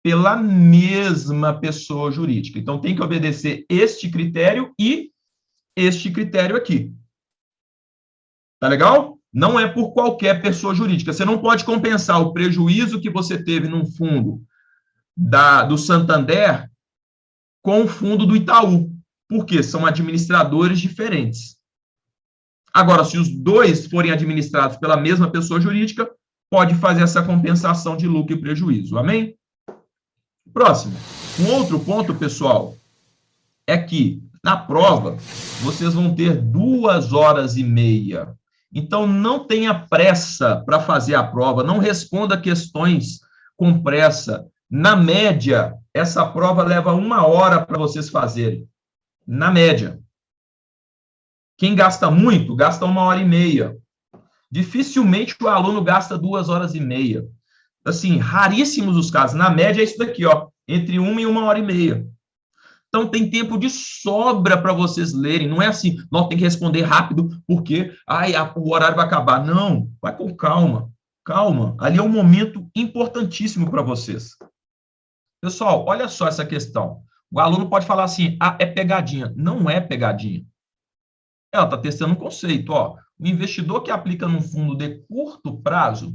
pela mesma pessoa jurídica. Então, tem que obedecer este critério e este critério aqui. Tá legal? Não é por qualquer pessoa jurídica. Você não pode compensar o prejuízo que você teve num fundo do Santander com o fundo do Itaú, porque são administradores diferentes. Agora, se os dois forem administrados pela mesma pessoa jurídica, pode fazer essa compensação de lucro e prejuízo. Amém? Próximo. Um outro ponto, pessoal, é que na prova vocês vão ter 2h30. Então, não tenha pressa para fazer a prova, não responda questões com pressa. Na média, essa prova leva 1 hora para vocês fazerem. Na média. Quem gasta muito, gasta 1h30. Dificilmente o aluno gasta 2h30. Assim, raríssimos os casos. Na média é isso daqui, ó, entre 1 e 1h30. Então, tem tempo de sobra para vocês lerem. Não é assim, nós tem que responder rápido, porque o horário vai acabar. Não, vai com calma. Calma. Ali é um momento importantíssimo para vocês. Pessoal, olha só essa questão. O aluno pode falar assim, é pegadinha. Não é pegadinha. Ela está testando um conceito. Ó. O investidor que aplica num fundo de curto prazo,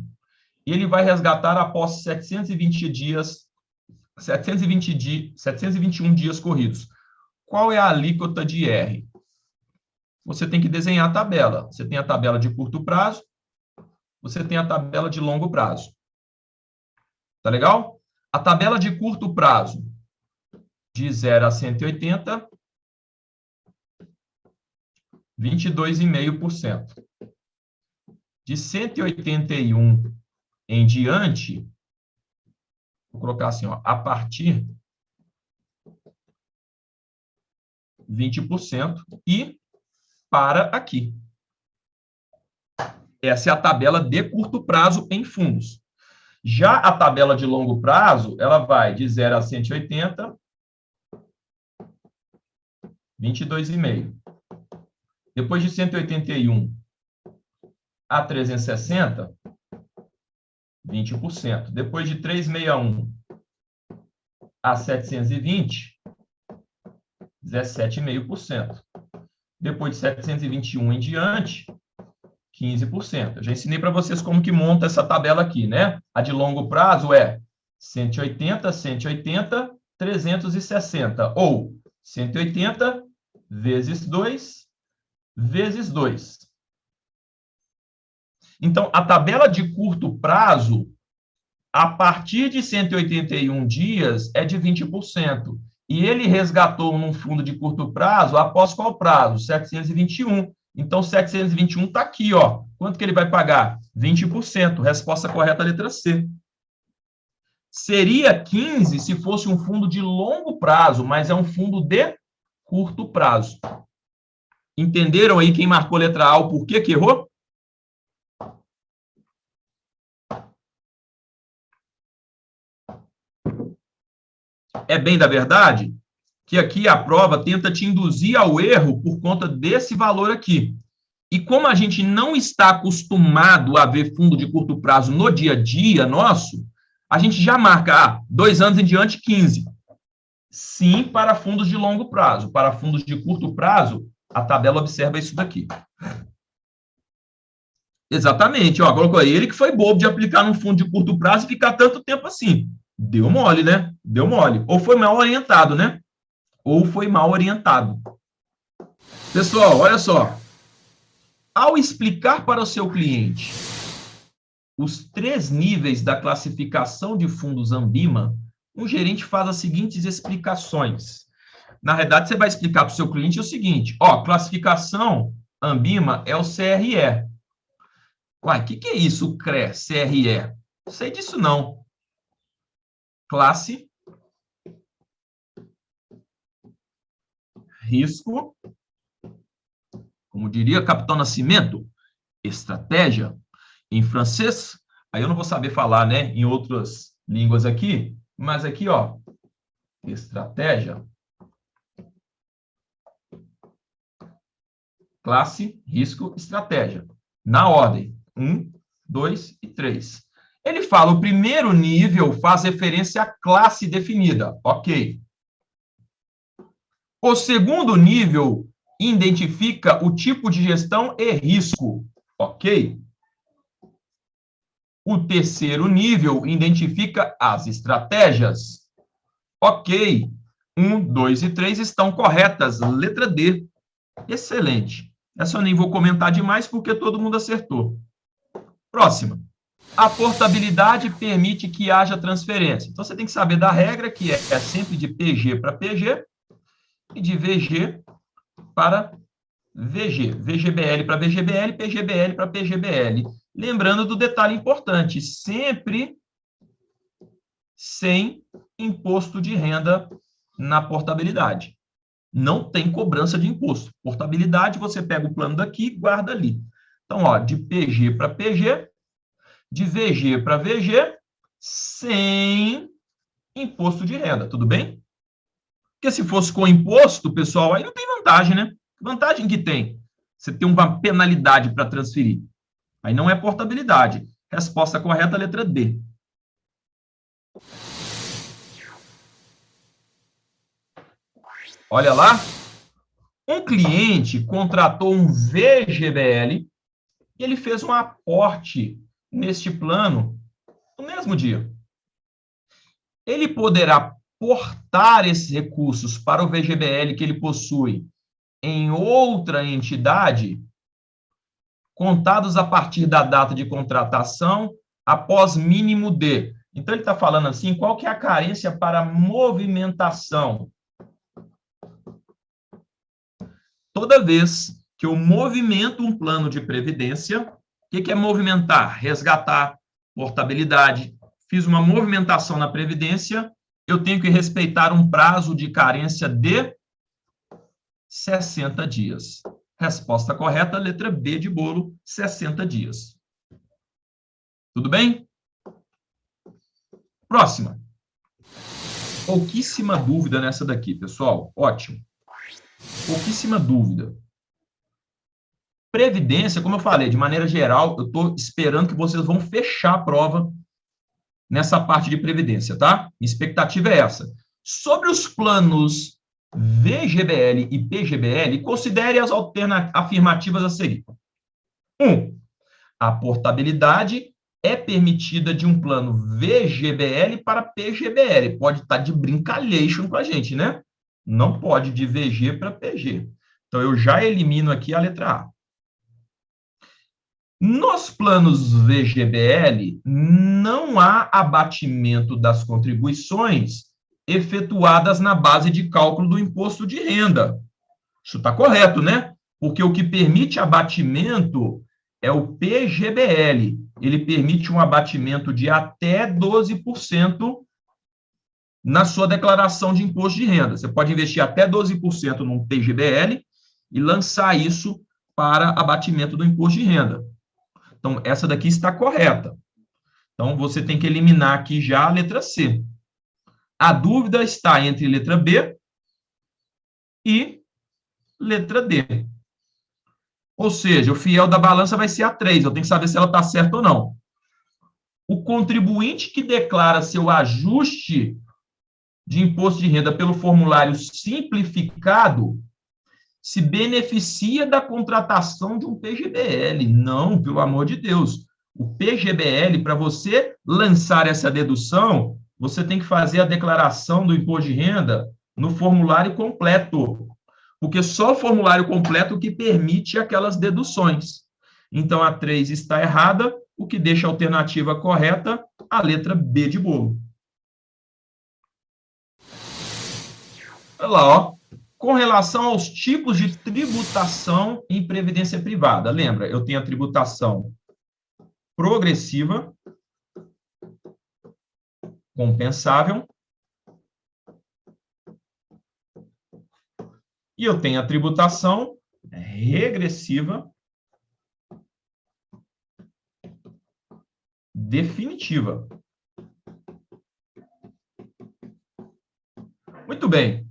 ele vai resgatar após 721 dias corridos. Qual é a alíquota de IR? Você tem que desenhar a tabela. Você tem a tabela de curto prazo, você tem a tabela de longo prazo. Tá legal? A tabela de curto prazo, de 0 a 180, 22,5%. De 181 em diante, vou colocar assim, ó, a partir 20% e para aqui. Essa é a tabela de curto prazo em fundos. Já a tabela de longo prazo, ela vai de 0 a 180, 22,5%. Depois de 181 a 360, 20%. Depois de 361 a 720, 17,5%. Depois de 721 em diante, 15%. Eu já ensinei para vocês como que monta essa tabela aqui, né? A de longo prazo é 180, 180, 360. Ou 180 vezes 2, vezes 2. Então, a tabela de curto prazo, a partir de 181 dias, é de 20%. E ele resgatou num fundo de curto prazo, após qual prazo? 721. Então, 721 está aqui, ó. Quanto que ele vai pagar? 20%. Resposta correta, letra C. Seria 15 se fosse um fundo de longo prazo, mas é um fundo de curto prazo. Entenderam aí quem marcou letra A o porquê que errou? É bem da verdade que aqui a prova tenta te induzir ao erro por conta desse valor aqui. E como a gente não está acostumado a ver fundo de curto prazo no dia a dia nosso, a gente já marca 2 anos em diante, 15. Sim, para fundos de longo prazo. Para fundos de curto prazo, a tabela observa isso daqui. Exatamente, ó, colocou aí, ele que foi bobo de aplicar num fundo de curto prazo e ficar tanto tempo assim. Deu mole, né? Deu mole. Ou foi mal orientado, né? Ou foi mal orientado. Pessoal, olha só. Ao explicar para o seu cliente os 3 níveis da classificação de fundos Ambima, um gerente faz as seguintes explicações. Na realidade, você vai explicar para o seu cliente o seguinte, ó, classificação Ambima é o CRE. Uai, o que é isso, o CRE? Não sei disso, não. Classe, risco, como diria Capitão Nascimento, estratégia, em francês, aí eu não vou saber falar, né, em outras línguas aqui, mas aqui, ó, estratégia, classe, risco, estratégia. Na ordem, 1, 2 e 3. Ele fala, o primeiro nível faz referência à classe definida, ok. O segundo nível identifica o tipo de gestão e risco, ok. O terceiro nível identifica as estratégias, ok. 1, 2 e 3 estão corretas, letra D. Excelente. Essa eu nem vou comentar demais porque todo mundo acertou. Próxima. A portabilidade permite que haja transferência. Então, você tem que saber da regra, que é sempre de PG para PG e de VG para VG. VGBL para VGBL, PGBL para PGBL. Lembrando do detalhe importante, sempre sem imposto de renda na portabilidade. Não tem cobrança de imposto. Portabilidade, você pega o plano daqui e guarda ali. Então, ó, de PG para PG, de VG para VG, sem imposto de renda, tudo bem? Porque se fosse com imposto, pessoal, aí não tem vantagem, né? Vantagem que tem? Você tem uma penalidade para transferir. Aí não é portabilidade. Resposta correta, letra D. Olha lá. Um cliente contratou um VGBL e ele fez um aporte neste plano no mesmo dia. Ele poderá portar esses recursos para o VGBL que ele possui em outra entidade, contados a partir da data de contratação, após mínimo de. Então, ele está falando assim, qual que é a carência para movimentação? Toda vez que eu movimento um plano de previdência, o que é movimentar? Resgatar, portabilidade. Fiz uma movimentação na previdência, eu tenho que respeitar um prazo de carência de 60 dias. Resposta correta, letra B de bolo, 60 dias. Tudo bem? Próxima. Pouquíssima dúvida nessa daqui, pessoal. Ótimo. Pouquíssima dúvida. Previdência, como eu falei, de maneira geral, eu estou esperando que vocês vão fechar a prova nessa parte de previdência, tá? Minha expectativa é essa. Sobre os planos VGBL e PGBL, considere as afirmativas a seguir. 1. A portabilidade é permitida de um plano VGBL para PGBL. Pode estar de brincalhation com a gente, né? Não pode de VG para PG. Então, eu já elimino aqui a letra A. Nos planos VGBL, não há abatimento das contribuições efetuadas na base de cálculo do imposto de renda. Isso está correto, né? Porque o que permite abatimento é o PGBL. Ele permite um abatimento de até 12% na sua declaração de imposto de renda. Você pode investir até 12% num PGBL e lançar isso para abatimento do imposto de renda. Então, essa daqui está correta. Então, você tem que eliminar aqui já a letra C. A dúvida está entre letra B e letra D. Ou seja, o fiel da balança vai ser a 3. Eu tenho que saber se ela está certa ou não. O contribuinte que declara seu ajuste de imposto de renda pelo formulário simplificado se beneficia da contratação de um PGBL. Não, pelo amor de Deus. O PGBL, para você lançar essa dedução, você tem que fazer a declaração do imposto de renda no formulário completo, porque só o formulário completo que permite aquelas deduções. Então, a 3 está errada, o que deixa a alternativa correta, a letra B de bolo. Olha lá, ó. Com relação aos tipos de tributação em previdência privada, lembra, eu tenho a tributação progressiva, compensável, e eu tenho a tributação regressiva definitiva. Muito bem.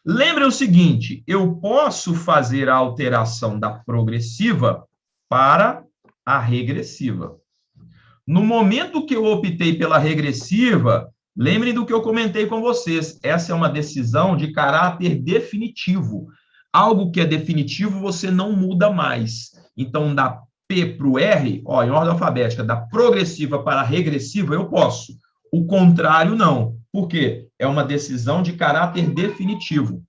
Lembre o seguinte, eu posso fazer a alteração da progressiva para a regressiva. No momento que eu optei pela regressiva, lembrem do que eu comentei com vocês, essa é uma decisão de caráter definitivo. Algo que é definitivo, você não muda mais. Então, da P para o R, ó, em ordem alfabética, da progressiva para a regressiva, eu posso. O contrário, não. Por quê? É uma decisão de caráter definitivo.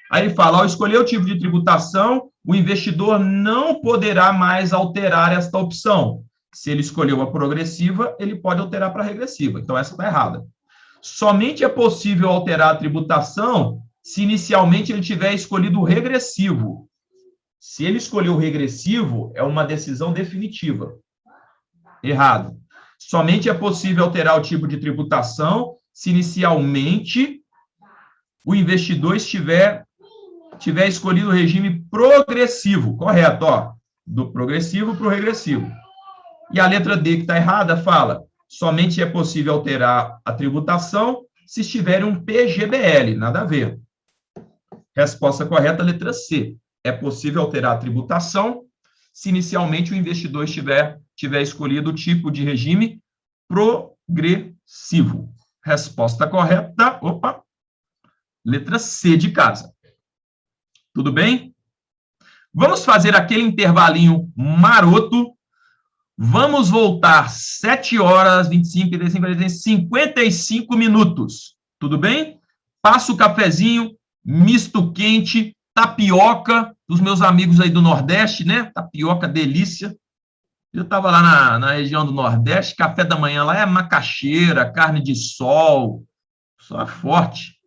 Aí ele fala, ao escolher o tipo de tributação, o investidor não poderá mais alterar esta opção. Se ele escolheu a progressiva, ele pode alterar para a regressiva. Então, essa está errada. Somente é possível alterar a tributação se inicialmente ele tiver escolhido o regressivo. Se ele escolheu o regressivo, é uma decisão definitiva. Errado. Somente é possível alterar o tipo de tributação se inicialmente o investidor tiver escolhido o regime progressivo. Correto, ó. Do progressivo para o regressivo. E a letra D, que está errada, fala: somente é possível alterar a tributação se estiver um PGBL. Nada a ver. Resposta correta, letra C. É possível alterar a tributação se inicialmente o investidor tiver escolhido o tipo de regime progressivo. Resposta correta, opa, letra C de casa. Tudo bem? Vamos fazer aquele intervalinho maroto. Vamos voltar 7 horas, 25, 35, 55 minutos. Tudo bem? Passa o cafezinho, misto quente, tapioca, dos meus amigos aí do Nordeste, né? Tapioca, delícia. Eu estava lá na região do Nordeste, café da manhã lá é macaxeira, carne de sol, só forte.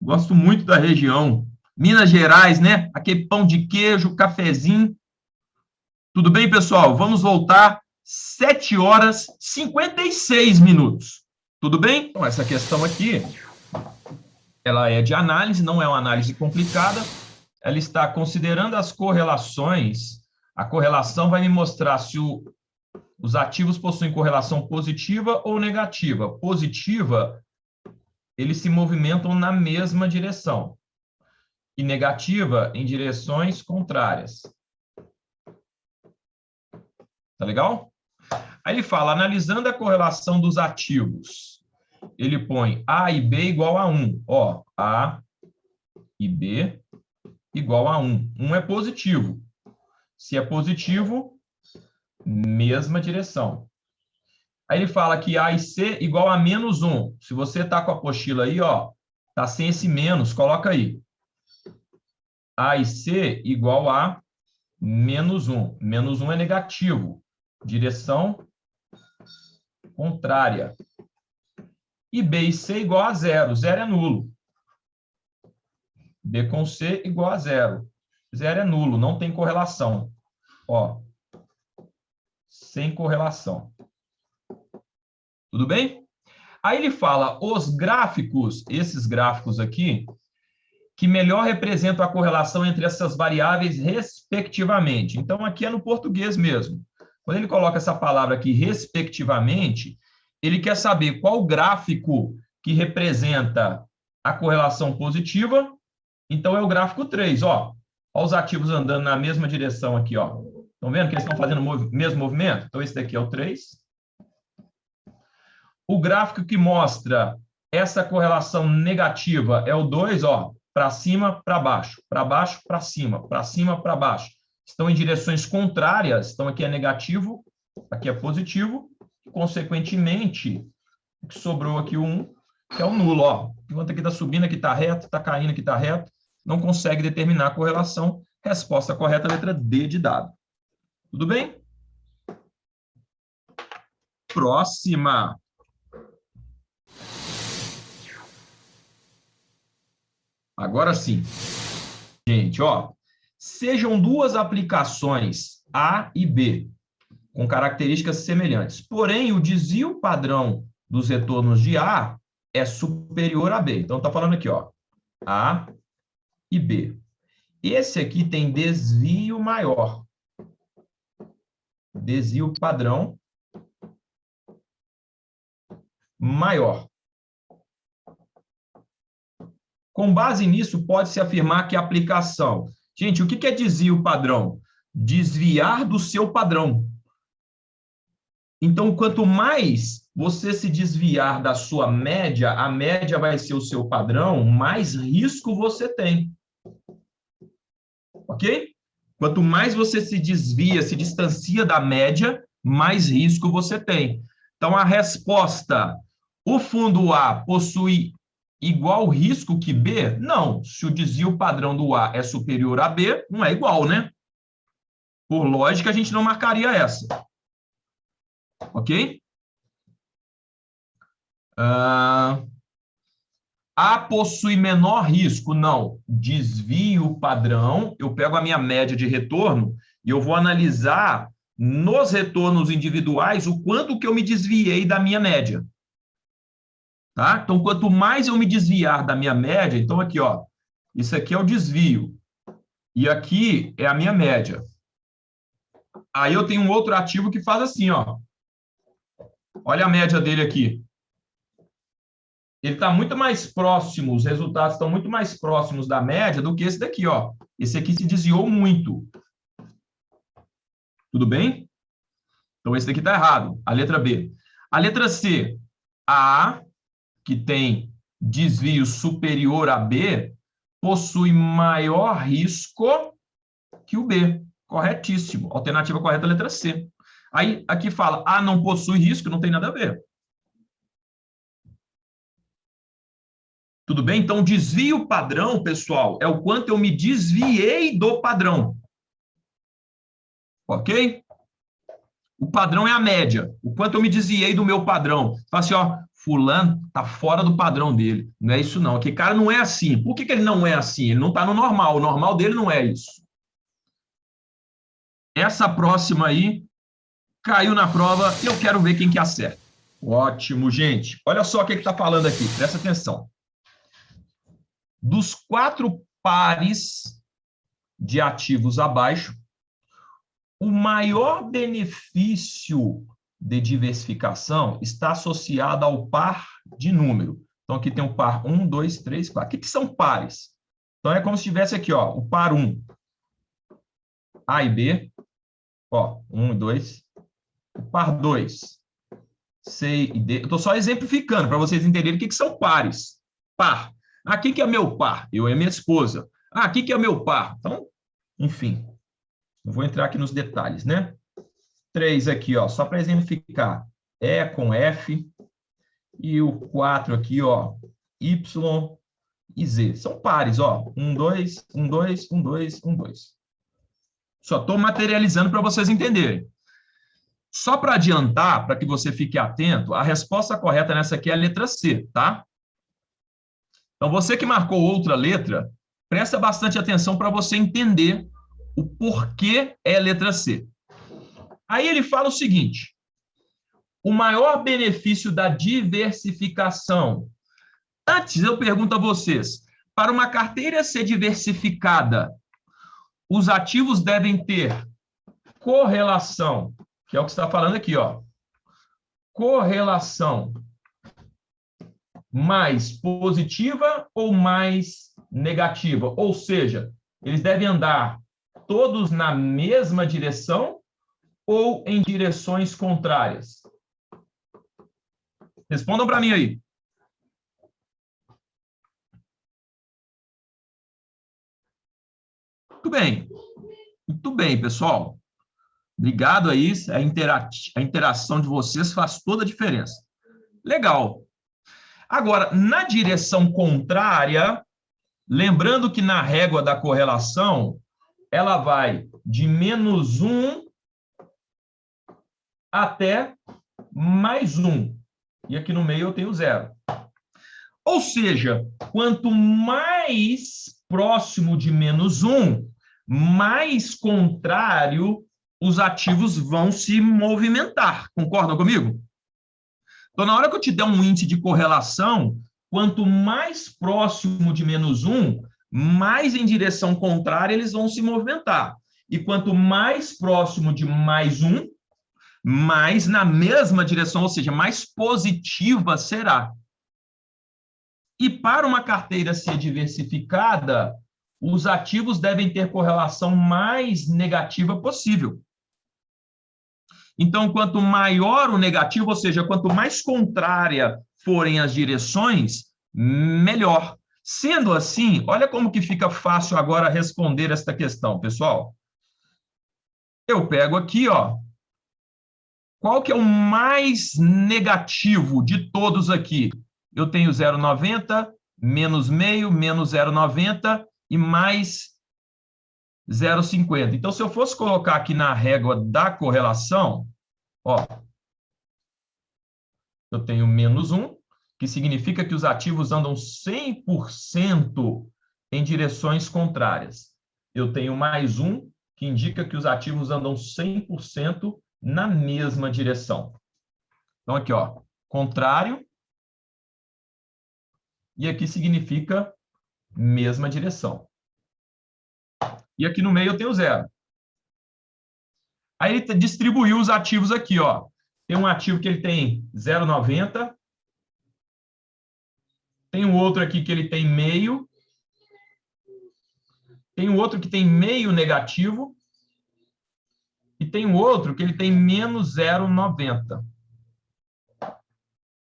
Gosto muito da região. Minas Gerais, né? Aquele pão de queijo, cafezinho. Tudo bem, pessoal? Vamos voltar 7 horas 56 minutos. Tudo bem? Então, essa questão aqui, ela é de análise, não é uma análise complicada. Ela está considerando as correlações. A correlação vai me mostrar se os ativos possuem correlação positiva ou negativa. Positiva, eles se movimentam na mesma direção. E negativa, em direções contrárias. Tá legal? Aí ele fala, analisando a correlação dos ativos, ele põe A e B igual a 1. Ó, A e B igual a 1. 1 é positivo. Se é positivo, mesma direção. Aí ele fala que A e C igual a menos 1. Se você está com a apostila aí, ó, tá sem esse menos, coloca aí. A e C igual a menos 1. Menos 1 é negativo. Direção contrária. E B e C igual a 0. 0 é nulo. B com C igual a 0. 0 é nulo, não tem correlação. Ó, sem correlação. Tudo bem? Aí ele fala, os gráficos, esses gráficos aqui, que melhor representam a correlação entre essas variáveis respectivamente. Então, aqui é no português mesmo. Quando ele coloca essa palavra aqui, respectivamente, ele quer saber qual gráfico que representa a correlação positiva. Então, é o gráfico 3, ó. Ó os ativos andando na mesma direção aqui, ó. Estão vendo que eles estão fazendo o mesmo movimento? Então, esse daqui é o 3. O gráfico que mostra essa correlação negativa é o 2, ó. Para cima, para baixo, para cima, para baixo. Estão em direções contrárias. Então, aqui é negativo, aqui é positivo. Consequentemente, o que sobrou aqui, o 1, que é o nulo, ó. Enquanto aqui está subindo, aqui está reto, está caindo, aqui está reto. Não consegue determinar a correlação. Resposta correta, letra D de dado. Tudo bem? Próxima. Agora sim. Gente, ó, sejam duas aplicações A e B, com características semelhantes. Porém, o desvio padrão dos retornos de A é superior a B. Então, está falando aqui, ó, A e B. Esse aqui tem desvio maior. Desvio padrão maior. Com base nisso, pode-se afirmar que a aplicação... Gente, o que é desvio padrão? Desviar do seu padrão. Então, quanto mais você se desviar da sua média, a média vai ser o seu padrão, mais risco você tem. Ok? Quanto mais você se desvia, se distancia da média, mais risco você tem. Então, a resposta, o fundo A possui igual risco que B? Não. Se o desvio padrão do A é superior a B, não é igual, né? Por lógica, a gente não marcaria essa. Ok? A possui menor risco? Não. Desvio padrão, eu pego a minha média de retorno e eu vou analisar nos retornos individuais o quanto que eu me desviei da minha média. Tá? Então, quanto mais eu me desviar da minha média, então aqui, ó, isso aqui é o desvio e aqui é a minha média. Aí eu tenho um outro ativo que faz assim, ó. Olha a média dele aqui. Ele está muito mais próximo, os resultados estão muito mais próximos da média do que esse daqui, ó. Esse aqui se desviou muito. Tudo bem? Então, esse daqui está errado. A letra B. A letra C. A, que tem desvio superior a B, possui maior risco que o B. Corretíssimo. Alternativa correta, letra C. Aí, aqui fala, A não possui risco, não tem nada a ver. Tudo bem? Então, desvio padrão, pessoal, é o quanto eu me desviei do padrão. Ok? O padrão é a média. O quanto eu me desviei do meu padrão. Fala assim, ó, fulano tá fora do padrão dele. Não é isso não. Aquele cara não é assim. Por que ele não é assim? Ele não está no normal. O normal dele não é isso. Essa próxima aí caiu na prova e eu quero ver quem que acerta. Ótimo, gente. Olha só o que está falando aqui. Presta atenção. Dos 4 pares de ativos abaixo, o maior benefício de diversificação está associado ao par de número. Então, aqui tem o par 1, 2, 3, 4. O que são pares? Então, é como se tivesse aqui, ó, o par 1, A e B, ó, 1 e 2. O par 2, C e D. Eu estou só exemplificando para vocês entenderem o que são pares. Par. Ah, quem que é meu par? Eu e minha esposa. Ah, quem que é meu par? Então, enfim. Eu vou entrar aqui nos detalhes, né? 3 aqui, ó, só para exemplificar. E com F. E o 4 aqui, ó, Y e Z. São pares, ó. 1, 2, 1, 2, 1, 2, 1, 2. Só estou materializando para vocês entenderem. Só para adiantar, para que você fique atento, a resposta correta nessa aqui é a letra C, tá? Então, você que marcou outra letra, presta bastante atenção para você entender o porquê é a letra C. Aí ele fala o seguinte: o maior benefício da diversificação. Antes, eu pergunto a vocês, para uma carteira ser diversificada, os ativos devem ter correlação, que é o que está falando aqui, ó. Correlação mais positiva ou mais negativa? Ou seja, eles devem andar todos na mesma direção ou em direções contrárias? Respondam para mim aí. Muito bem, pessoal. Obrigado aí, a interação de vocês faz toda a diferença. Legal. Agora, na direção contrária, lembrando que na régua da correlação, ela vai de -1 até +1. E aqui no meio eu tenho 0. Ou seja, quanto mais próximo de -1, mais contrário os ativos vão se movimentar. Concordam comigo? Então, na hora que eu te der um índice de correlação, quanto mais próximo de -1, mais em direção contrária eles vão se movimentar. E quanto mais próximo de +1, mais na mesma direção, ou seja, mais positiva será. E para uma carteira ser diversificada, os ativos devem ter correlação mais negativa possível. Então, quanto maior o negativo, ou seja, quanto mais contrária forem as direções, melhor. Sendo assim, olha como que fica fácil agora responder esta questão, pessoal. Eu pego aqui, ó, qual que é o mais negativo de todos aqui? Eu tenho 0,90, menos meio, menos 0,90 e mais 0,50. Então, se eu fosse colocar aqui na régua da correlação, ó, eu tenho -1, que significa que os ativos andam 100% em direções contrárias. Eu tenho +1, que indica que os ativos andam 100% na mesma direção. Então, aqui, ó, contrário, e aqui significa mesma direção. E aqui no meio eu tenho 0. Aí ele distribuiu os ativos aqui, ó. Tem um ativo que ele tem 0,90, tem um outro aqui que ele tem meio, tem um outro que tem meio negativo, e tem um outro que ele tem menos 0,90.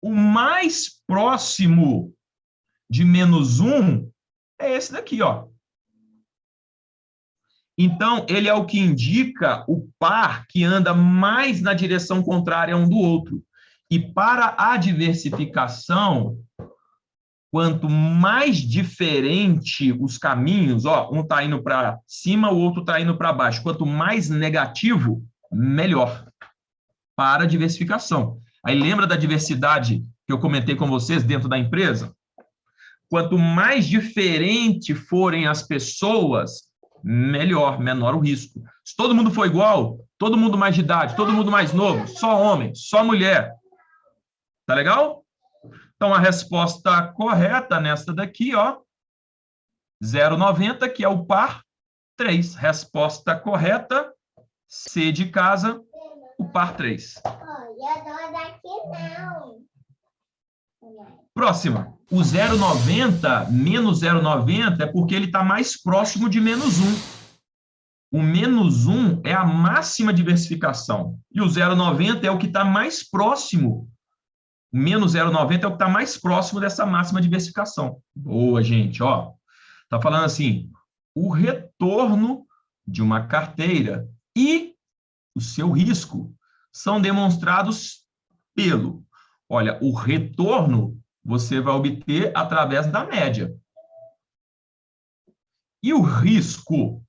O mais próximo de -1 é esse daqui, ó. Então, ele é o que indica o par que anda mais na direção contrária um do outro. E para a diversificação, quanto mais diferente os caminhos, ó, um está indo para cima, o outro está indo para baixo. Quanto mais negativo, melhor para a diversificação. Aí lembra da diversidade que eu comentei com vocês dentro da empresa? Quanto mais diferente forem as pessoas, melhor, menor o risco. Se todo mundo for igual, todo mundo mais de idade, todo mundo mais novo, só homem, só mulher. Tá legal? Então, a resposta correta nesta daqui, ó, 0,90, que é o par 3. Resposta correta, C de casa, o par 3. Próxima. O 0,90 menos 0,90 é porque ele está mais próximo de -1. O -1 é a máxima diversificação. E o 0,90 é o que está mais próximo. O menos 0,90 é o que está mais próximo dessa máxima diversificação. Boa, gente. Ó, tá falando assim, o retorno de uma carteira e o seu risco são demonstrados pelo... Olha, o retorno você vai obter através da média. E o risco?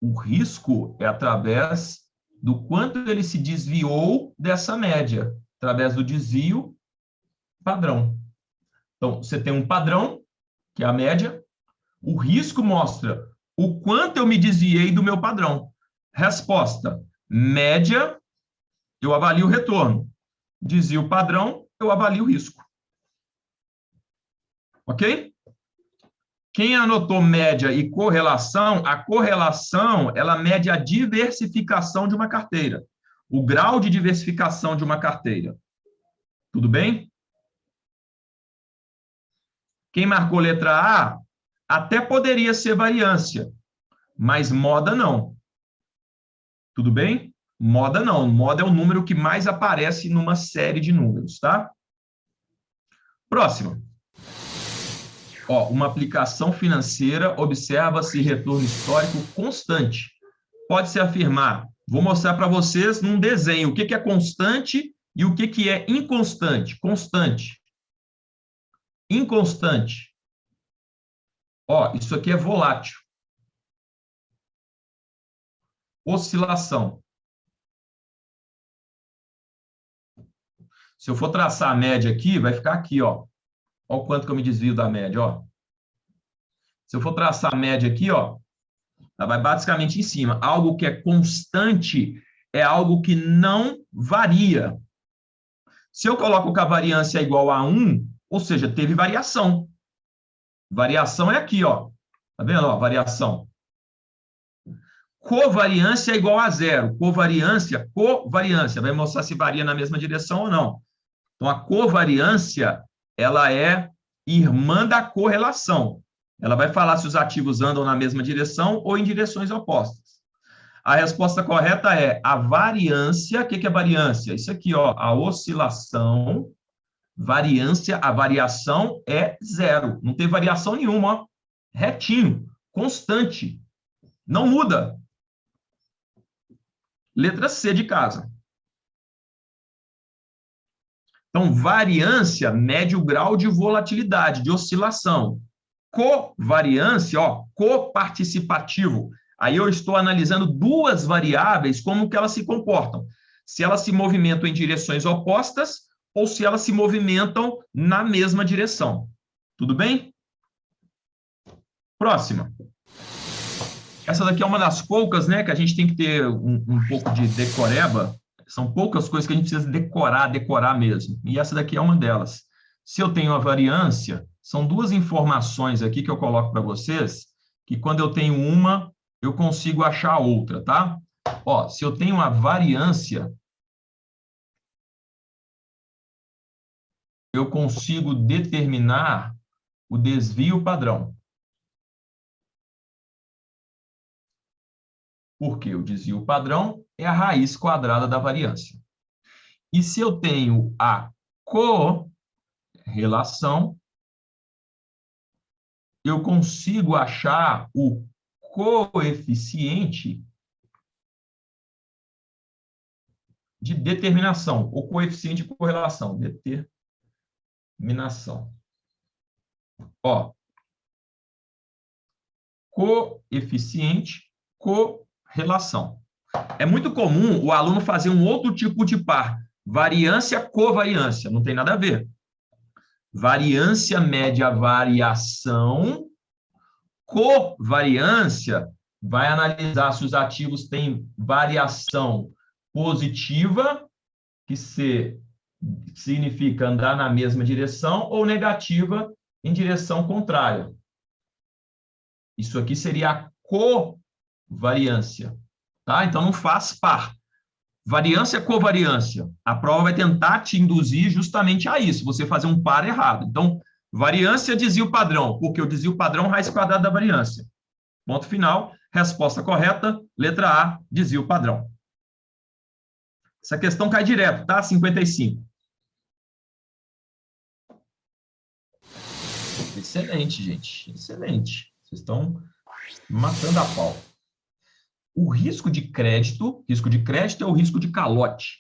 O risco é através do quanto ele se desviou dessa média, através do desvio padrão. Então, você tem um padrão, que é a média, o risco mostra o quanto eu me desviei do meu padrão. Resposta: média, eu avalio o retorno. Desvio padrão, eu avalio o risco. Ok? Quem anotou média e correlação, a correlação, ela mede a diversificação de uma carteira, o grau de diversificação de uma carteira. Tudo bem? Quem marcou letra A, até poderia ser variância, mas moda não. Tudo bem? Moda não. Moda é o número que mais aparece numa série de números, tá? Próxima. Ó, uma aplicação financeira, observa-se retorno histórico constante. Pode-se afirmar, vou mostrar para vocês num desenho o que é constante e o que é inconstante. Constante. Inconstante. Ó, isso aqui é volátil. Oscilação. Se eu for traçar a média aqui, vai ficar aqui, ó. Olha o quanto que eu me desvio da média, ó. Se eu for traçar a média aqui, ó, ela vai basicamente em cima. Algo que é constante é algo que não varia. Se eu coloco que a variância é igual a 1, ou seja, teve variação. Variação é aqui, ó. Tá vendo? Ó, variação. Covariância é igual a 0. Covariância. Vai mostrar se varia na mesma direção ou não. Então, a covariância, ela é irmã da correlação. Ela vai falar se os ativos andam na mesma direção ou em direções opostas. A resposta correta é a variância. O que é variância? Isso aqui, ó, a oscilação. Variância, a variação é 0. Não tem variação nenhuma, ó. Retinho, constante. Não muda. Letra C de casa. Então, variância mede o grau de volatilidade, de oscilação. Covariância, ó, coparticipativo. Aí eu estou analisando duas variáveis, como que elas se comportam. Se elas se movimentam em direções opostas ou se elas se movimentam na mesma direção. Tudo bem? Próxima. Essa daqui é uma das poucas, né, que a gente tem que ter um pouco de decoreba. São poucas coisas que a gente precisa decorar mesmo. E essa daqui é uma delas. Se eu tenho a variância, são duas informações aqui que eu coloco para vocês, que quando eu tenho uma, eu consigo achar a outra, tá? Ó, se eu tenho a variância, eu consigo determinar o desvio padrão. Porque o desvio padrão é a raiz quadrada da variância. E se eu tenho a correlação, eu consigo achar o coeficiente de determinação, o coeficiente de correlação, determinação. Ó, coeficiente, correlação. É muito comum o aluno fazer um outro tipo de par, variância, covariância, não tem nada a ver. Variância mede a variação, covariância vai analisar se os ativos têm variação positiva, que significa andar na mesma direção, ou negativa, em direção contrária. Isso aqui seria a covariância, tá? Então, não faz par. Variância, covariância. A prova vai tentar te induzir justamente a isso, você fazer um par errado. Então, variância, desvio padrão, porque o desvio padrão, raiz quadrada da variância. Ponto final. Resposta correta, letra A, desvio padrão. Essa questão cai direto, tá? 55. Excelente, gente. Excelente. Vocês estão matando a pau. O risco de crédito é o risco de calote,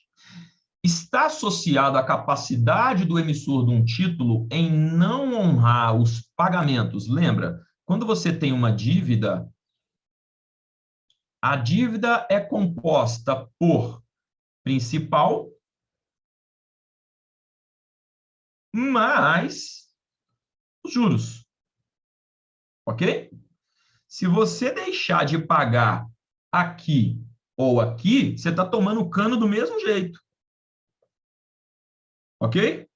está associado à capacidade do emissor de um título em não honrar os pagamentos. Lembra, quando você tem uma dívida, a dívida é composta por principal mais os juros. Ok? Se você deixar de pagar aqui ou aqui, você está tomando cano do mesmo jeito. Ok?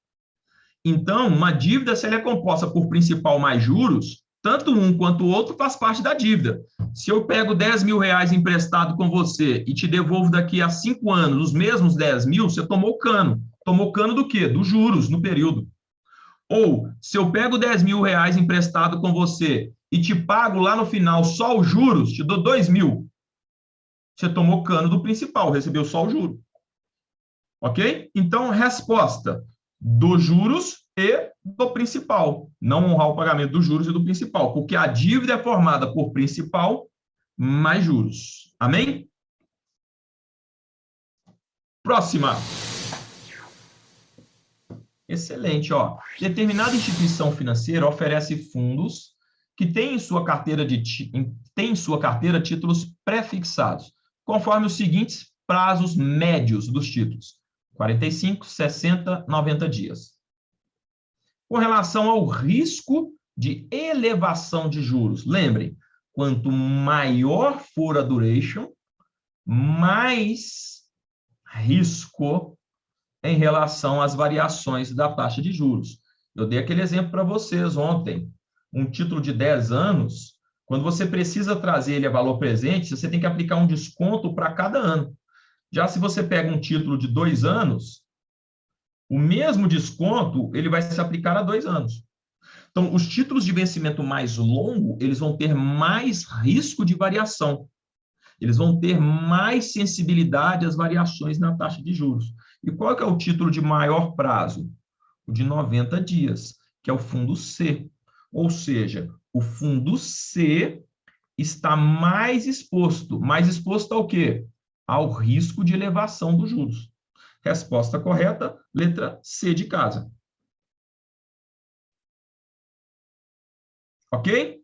Então, uma dívida, se ela é composta por principal mais juros, tanto um quanto o outro faz parte da dívida. Se eu pego 10 mil reais emprestado com você e te devolvo daqui a 5 anos os mesmos 10 mil, você tomou cano. Tomou cano do quê? Dos juros no período. Ou, se eu pego 10 mil reais emprestado com você e te pago lá no final só os juros, te dou 2 mil, você tomou cano do principal, recebeu só o juro. Ok? Então, resposta dos juros e do principal. Não honrar o pagamento dos juros e do principal, porque a dívida é formada por principal mais juros. Amém? Próxima. Excelente, ó. Determinada instituição financeira oferece fundos que têm em sua carteira títulos pré-fixados, conforme os seguintes prazos médios dos títulos: 45, 60, 90 dias. Com relação ao risco de elevação de juros, lembrem, quanto maior for a duration, mais risco em relação às variações da taxa de juros. Eu dei aquele exemplo para vocês ontem. Um título de 10 anos, quando você precisa trazer ele a valor presente, você tem que aplicar um desconto para cada ano. Já se você pega um título de 2 anos, o mesmo desconto ele vai se aplicar a 2 anos. Então, os títulos de vencimento mais longo, eles vão ter mais risco de variação. Eles vão ter mais sensibilidade às variações na taxa de juros. E qual que é o título de maior prazo? O de 90 dias, que é o fundo C. Ou seja, o fundo C está mais exposto. Mais exposto ao quê? Ao risco de elevação dos juros. Resposta correta, letra C de casa. Ok?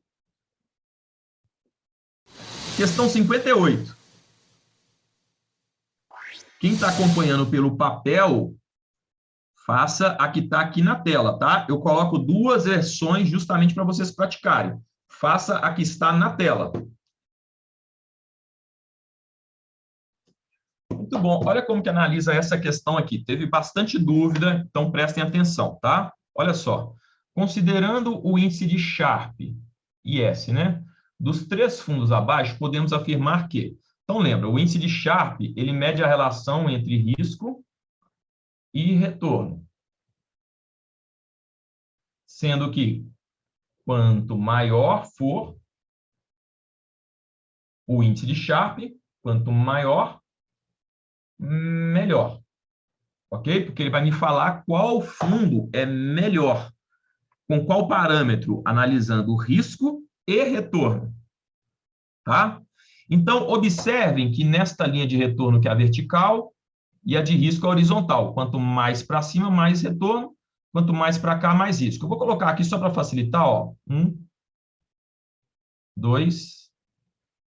Questão 58. Quem está acompanhando pelo papel, faça a que está aqui na tela, tá? Eu coloco duas versões justamente para vocês praticarem. Faça a que está na tela. Muito bom. Olha como que analisa essa questão aqui. Teve bastante dúvida, então prestem atenção, tá? Olha só. Considerando o índice de Sharpe, IS, né? Dos 3 fundos abaixo, podemos afirmar que... Então, lembra, o índice de Sharpe, ele mede a relação entre risco e retorno. Sendo que, quanto maior for o índice de Sharpe, quanto maior, melhor. Ok? Porque ele vai me falar qual fundo é melhor. Com qual parâmetro? Analisando risco e retorno. Tá? Então, observem que nesta linha de retorno, que é a vertical, e a de risco é a horizontal. Quanto mais para cima, mais retorno. Quanto mais para cá, mais risco. Eu vou colocar aqui só para facilitar, ó. 1, 2,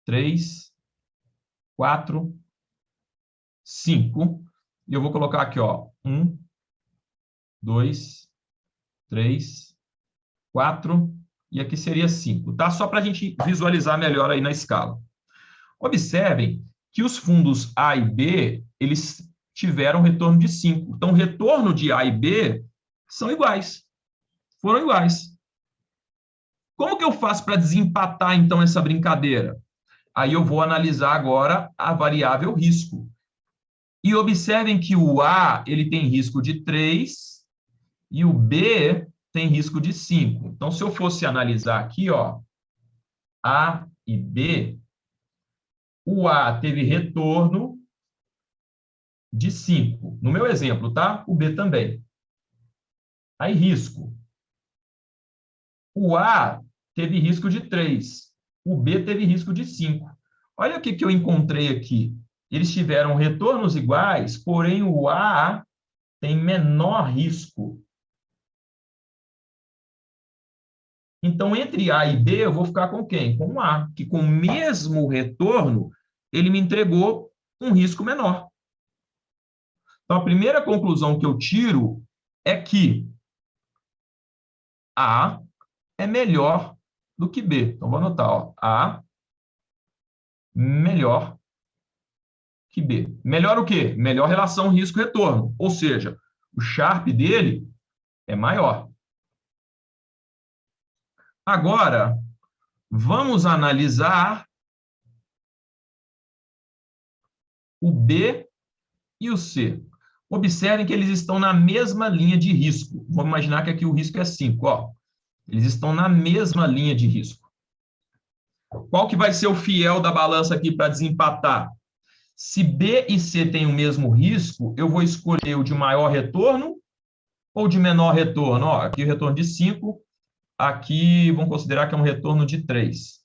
3, 4, 5. E eu vou colocar aqui, ó. 1, 2, 3, 4. E aqui seria 5, tá? Só para a gente visualizar melhor aí na escala. Observem que os fundos A e B, eles tiveram retorno de 5. Então, o retorno de A e B são iguais. Foram iguais. Como que eu faço para desempatar, então, essa brincadeira? Aí eu vou analisar agora a variável risco. E observem que o A ele tem risco de 3 e o B tem risco de 5. Então, se eu fosse analisar aqui, ó, A e B, o A teve retorno de 5. No meu exemplo, tá? O B também. Aí, risco. O A teve risco de 3. O B teve risco de 5. Olha o que eu encontrei aqui. Eles tiveram retornos iguais, porém o A tem menor risco. Então, entre A e B, eu vou ficar com quem? Com o A, que com o mesmo retorno, ele me entregou um risco menor. Então, a primeira conclusão que eu tiro é que A é melhor do que B. Então, vou anotar, ó, A melhor que B. Melhor o quê? Melhor relação risco-retorno. Ou seja, o Sharpe dele é maior. Agora, vamos analisar o B e o C. Observem que eles estão na mesma linha de risco. Vamos imaginar que aqui o risco é 5. Ó. Eles estão na mesma linha de risco. Qual que vai ser o fiel da balança aqui para desempatar? Se B e C têm o mesmo risco, eu vou escolher o de maior retorno ou de menor retorno? Ó, aqui o retorno de 5, aqui vamos considerar que é um retorno de 3.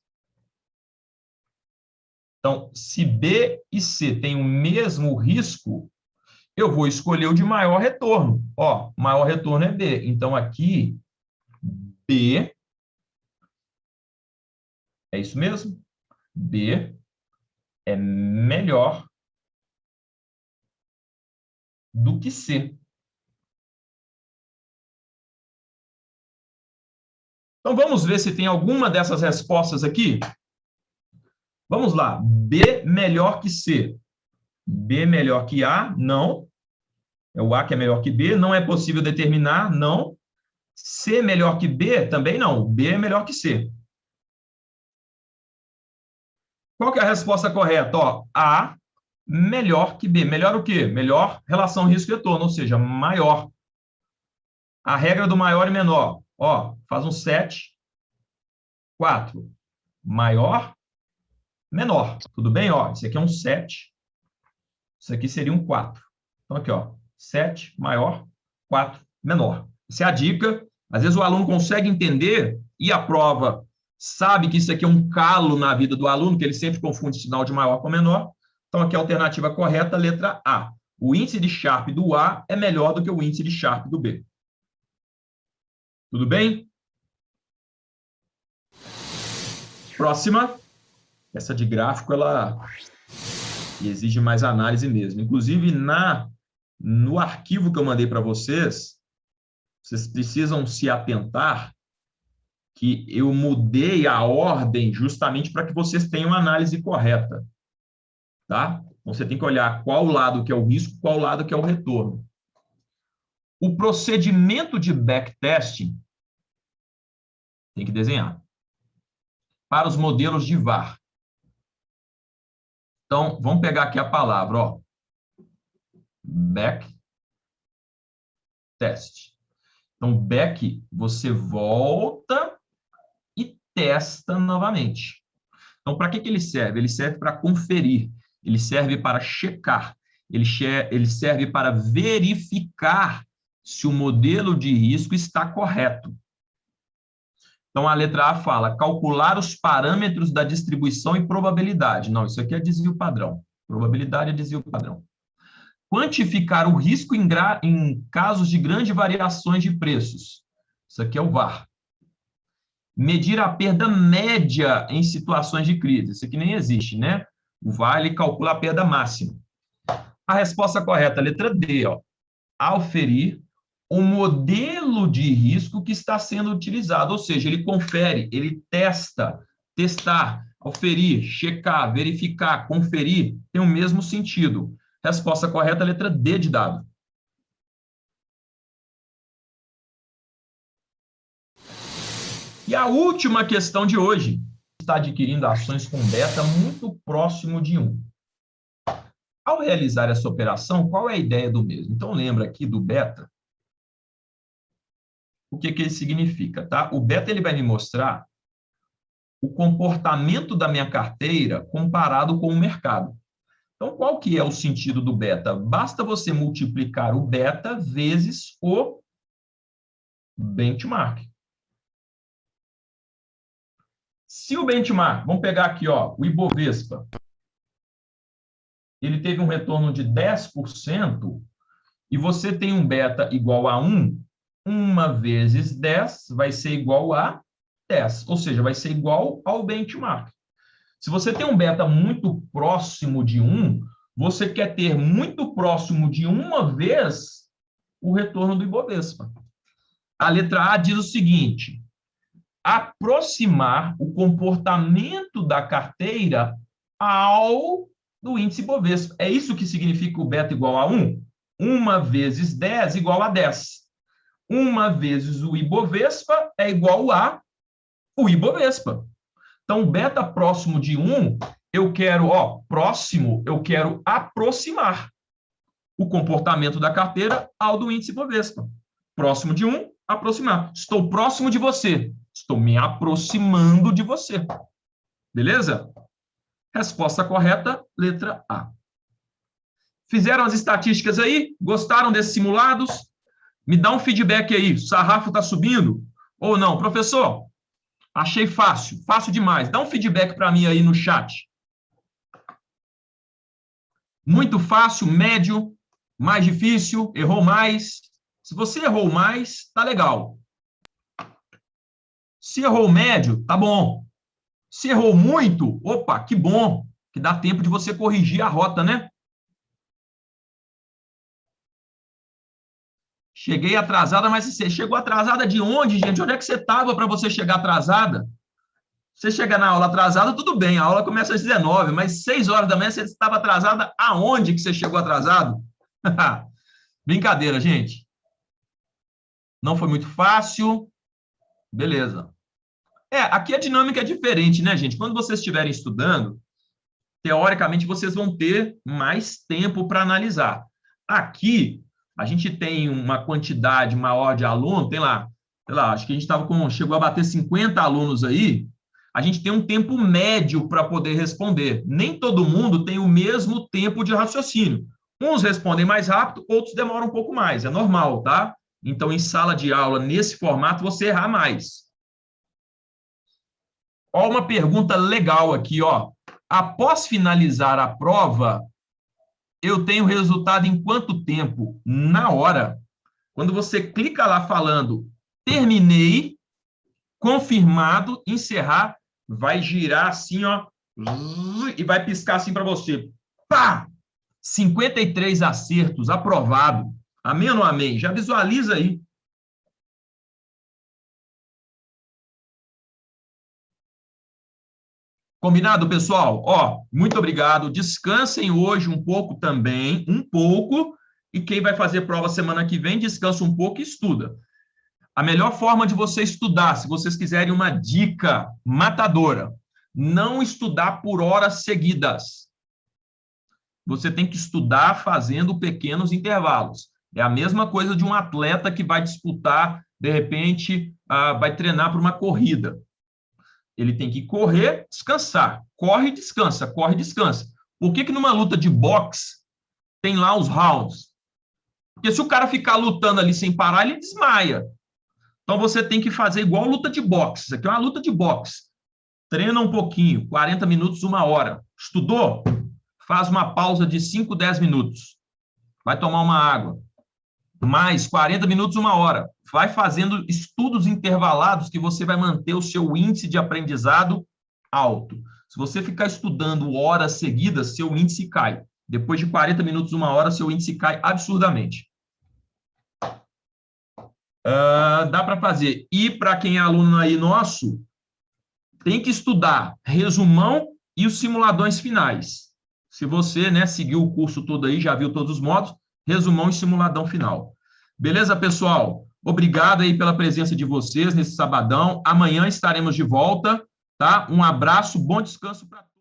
Então, se B e C têm o mesmo risco, eu vou escolher o de maior retorno. Ó, maior retorno é B. Então, aqui, B, é isso mesmo? B é melhor do que C. Então, vamos ver se tem alguma dessas respostas aqui. Vamos lá. B melhor que C. B melhor que A? Não. É o A que é melhor que B. Não é possível determinar? Não. C melhor que B? Também não. B é melhor que C. Qual que é a resposta correta? Ó, A melhor que B. Melhor o quê? Melhor relação risco-retorno, ou seja, maior. A regra do maior e menor. Ó, faz um 7, 4. Maior, menor. Tudo bem? Ó, esse aqui é um 7. Isso aqui seria um 4. Então, aqui, ó, 7 maior, 4 menor. Essa é a dica. Às vezes o aluno consegue entender e a prova sabe que isso aqui é um calo na vida do aluno, que ele sempre confunde sinal de maior com menor. Então, aqui a alternativa correta, letra A. O índice de Sharpe do A é melhor do que o índice de Sharpe do B. Tudo bem? Próxima. Essa de gráfico, ela exige mais análise mesmo. Inclusive, no arquivo que eu mandei para vocês, vocês precisam se atentar que eu mudei a ordem justamente para que vocês tenham a análise correta. Tá? Então, você tem que olhar qual lado que é o risco, qual lado que é o retorno. O procedimento de backtesting tem que desenhar para os modelos de VAR. Então, vamos pegar aqui a palavra, ó. Backtest. Então, back, você volta e testa novamente. Então, para que ele serve? Ele serve para conferir, ele serve para checar, ele serve para verificar se o modelo de risco está correto. Então, a letra A fala, calcular os parâmetros da distribuição e probabilidade. Não, isso aqui é desvio padrão. Probabilidade é desvio padrão. Quantificar o risco em casos de grandes variações de preços. Isso aqui é o VAR. Medir a perda média em situações de crise. Isso aqui nem existe, né? O VAR, ele calcula a perda máxima. A resposta correta, letra D, ó. Auferir o modelo de risco que está sendo utilizado, ou seja, ele confere, ele testar, auferir, checar, verificar, conferir, tem o mesmo sentido. Resposta correta, letra D de dado. E a última questão de hoje, está adquirindo ações com beta muito próximo de 1. Ao realizar essa operação, qual é a ideia do mesmo? Então, lembra aqui do beta, o que ele significa, tá? O beta, ele vai me mostrar o comportamento da minha carteira comparado com o mercado. Então, qual que é o sentido do beta? Basta você multiplicar o beta vezes o benchmark. Se o benchmark, vamos pegar aqui, ó, o Ibovespa, ele teve um retorno de 10%, e você tem um beta igual a 1, 1 vezes 10 vai ser igual a 10, ou seja, vai ser igual ao benchmark. Se você tem um beta muito próximo de 1, você quer ter muito próximo de 1 vez o retorno do Ibovespa. A letra A diz o seguinte, aproximar o comportamento da carteira ao do índice Ibovespa. É isso que significa o beta igual a 1? 1 vezes 10 igual a 10. 1 vezes o Ibovespa é igual a o Ibovespa. Então, beta próximo de 1, eu quero, ó, próximo, eu quero aproximar o comportamento da carteira ao do índice Ibovespa. Próximo de 1, aproximar. Estou próximo de você. Estou me aproximando de você. Beleza? Resposta correta, letra A. Fizeram as estatísticas aí? Gostaram desses simulados? Me dá um feedback aí. O sarrafo está subindo? Ou não? Professor, achei fácil. Fácil demais. Dá um feedback para mim aí no chat. Muito fácil, médio, mais difícil, errou mais. Se você errou mais, tá legal. Se errou médio, tá bom. Se errou muito, opa, que bom, que dá tempo de você corrigir a rota, né? Cheguei atrasada, mas você chegou atrasada de onde, gente? Onde é que você estava para você chegar atrasada? Você chega na aula atrasada, tudo bem, a aula começa às 19, mas 6 horas da manhã você estava atrasada aonde que você chegou atrasado? Brincadeira, gente. Não foi muito fácil. Beleza. Aqui a dinâmica é diferente, né, gente? Quando vocês estiverem estudando, teoricamente vocês vão ter mais tempo para analisar. Aqui, a gente tem uma quantidade maior de alunos, tem lá, sei lá, acho que a gente chegou a bater 50 alunos aí, a gente tem um tempo médio para poder responder. Nem todo mundo tem o mesmo tempo de raciocínio. Uns respondem mais rápido, outros demoram um pouco mais, é normal, tá? Então, em sala de aula, nesse formato, você errar mais. Ó, uma pergunta legal aqui, ó. Após finalizar a prova, eu tenho resultado em quanto tempo? Na hora. Quando você clica lá falando terminei, confirmado, encerrar, vai girar assim, ó, e vai piscar assim para você. Pá! 53 acertos, aprovado. Amém ou não amém? Já visualiza aí. Combinado, pessoal? Ó, muito obrigado. Descansem hoje um pouco também, um pouco. E quem vai fazer prova semana que vem, descansa um pouco e estuda. A melhor forma de você estudar, se vocês quiserem uma dica matadora, não estudar por horas seguidas. Você tem que estudar fazendo pequenos intervalos. É a mesma coisa de um atleta que vai disputar, de repente, vai treinar para uma corrida. Ele tem que correr, descansar. Corre e descansa, corre e descansa. Por que numa luta de boxe tem lá os rounds? Porque se o cara ficar lutando ali sem parar, ele desmaia. Então você tem que fazer igual luta de boxe. Isso aqui é uma luta de boxe. Treina um pouquinho, 40 minutos, 1 hora. Estudou? Faz uma pausa de 5, 10 minutos. Vai tomar uma água. Mais 40 minutos, 1 hora. Vai fazendo estudos intervalados que você vai manter o seu índice de aprendizado alto. Se você ficar estudando horas seguidas, seu índice cai. Depois de 40 minutos, 1 hora, seu índice cai absurdamente. Dá para fazer. E para quem é aluno aí nosso, tem que estudar resumão e os simuladões finais. Se você, né, seguiu o curso todo aí, já viu todos os módulos, resumão e simuladão final. Beleza, pessoal? Obrigado aí pela presença de vocês nesse sabadão. Amanhã estaremos de volta, tá? Um abraço, bom descanso para todos.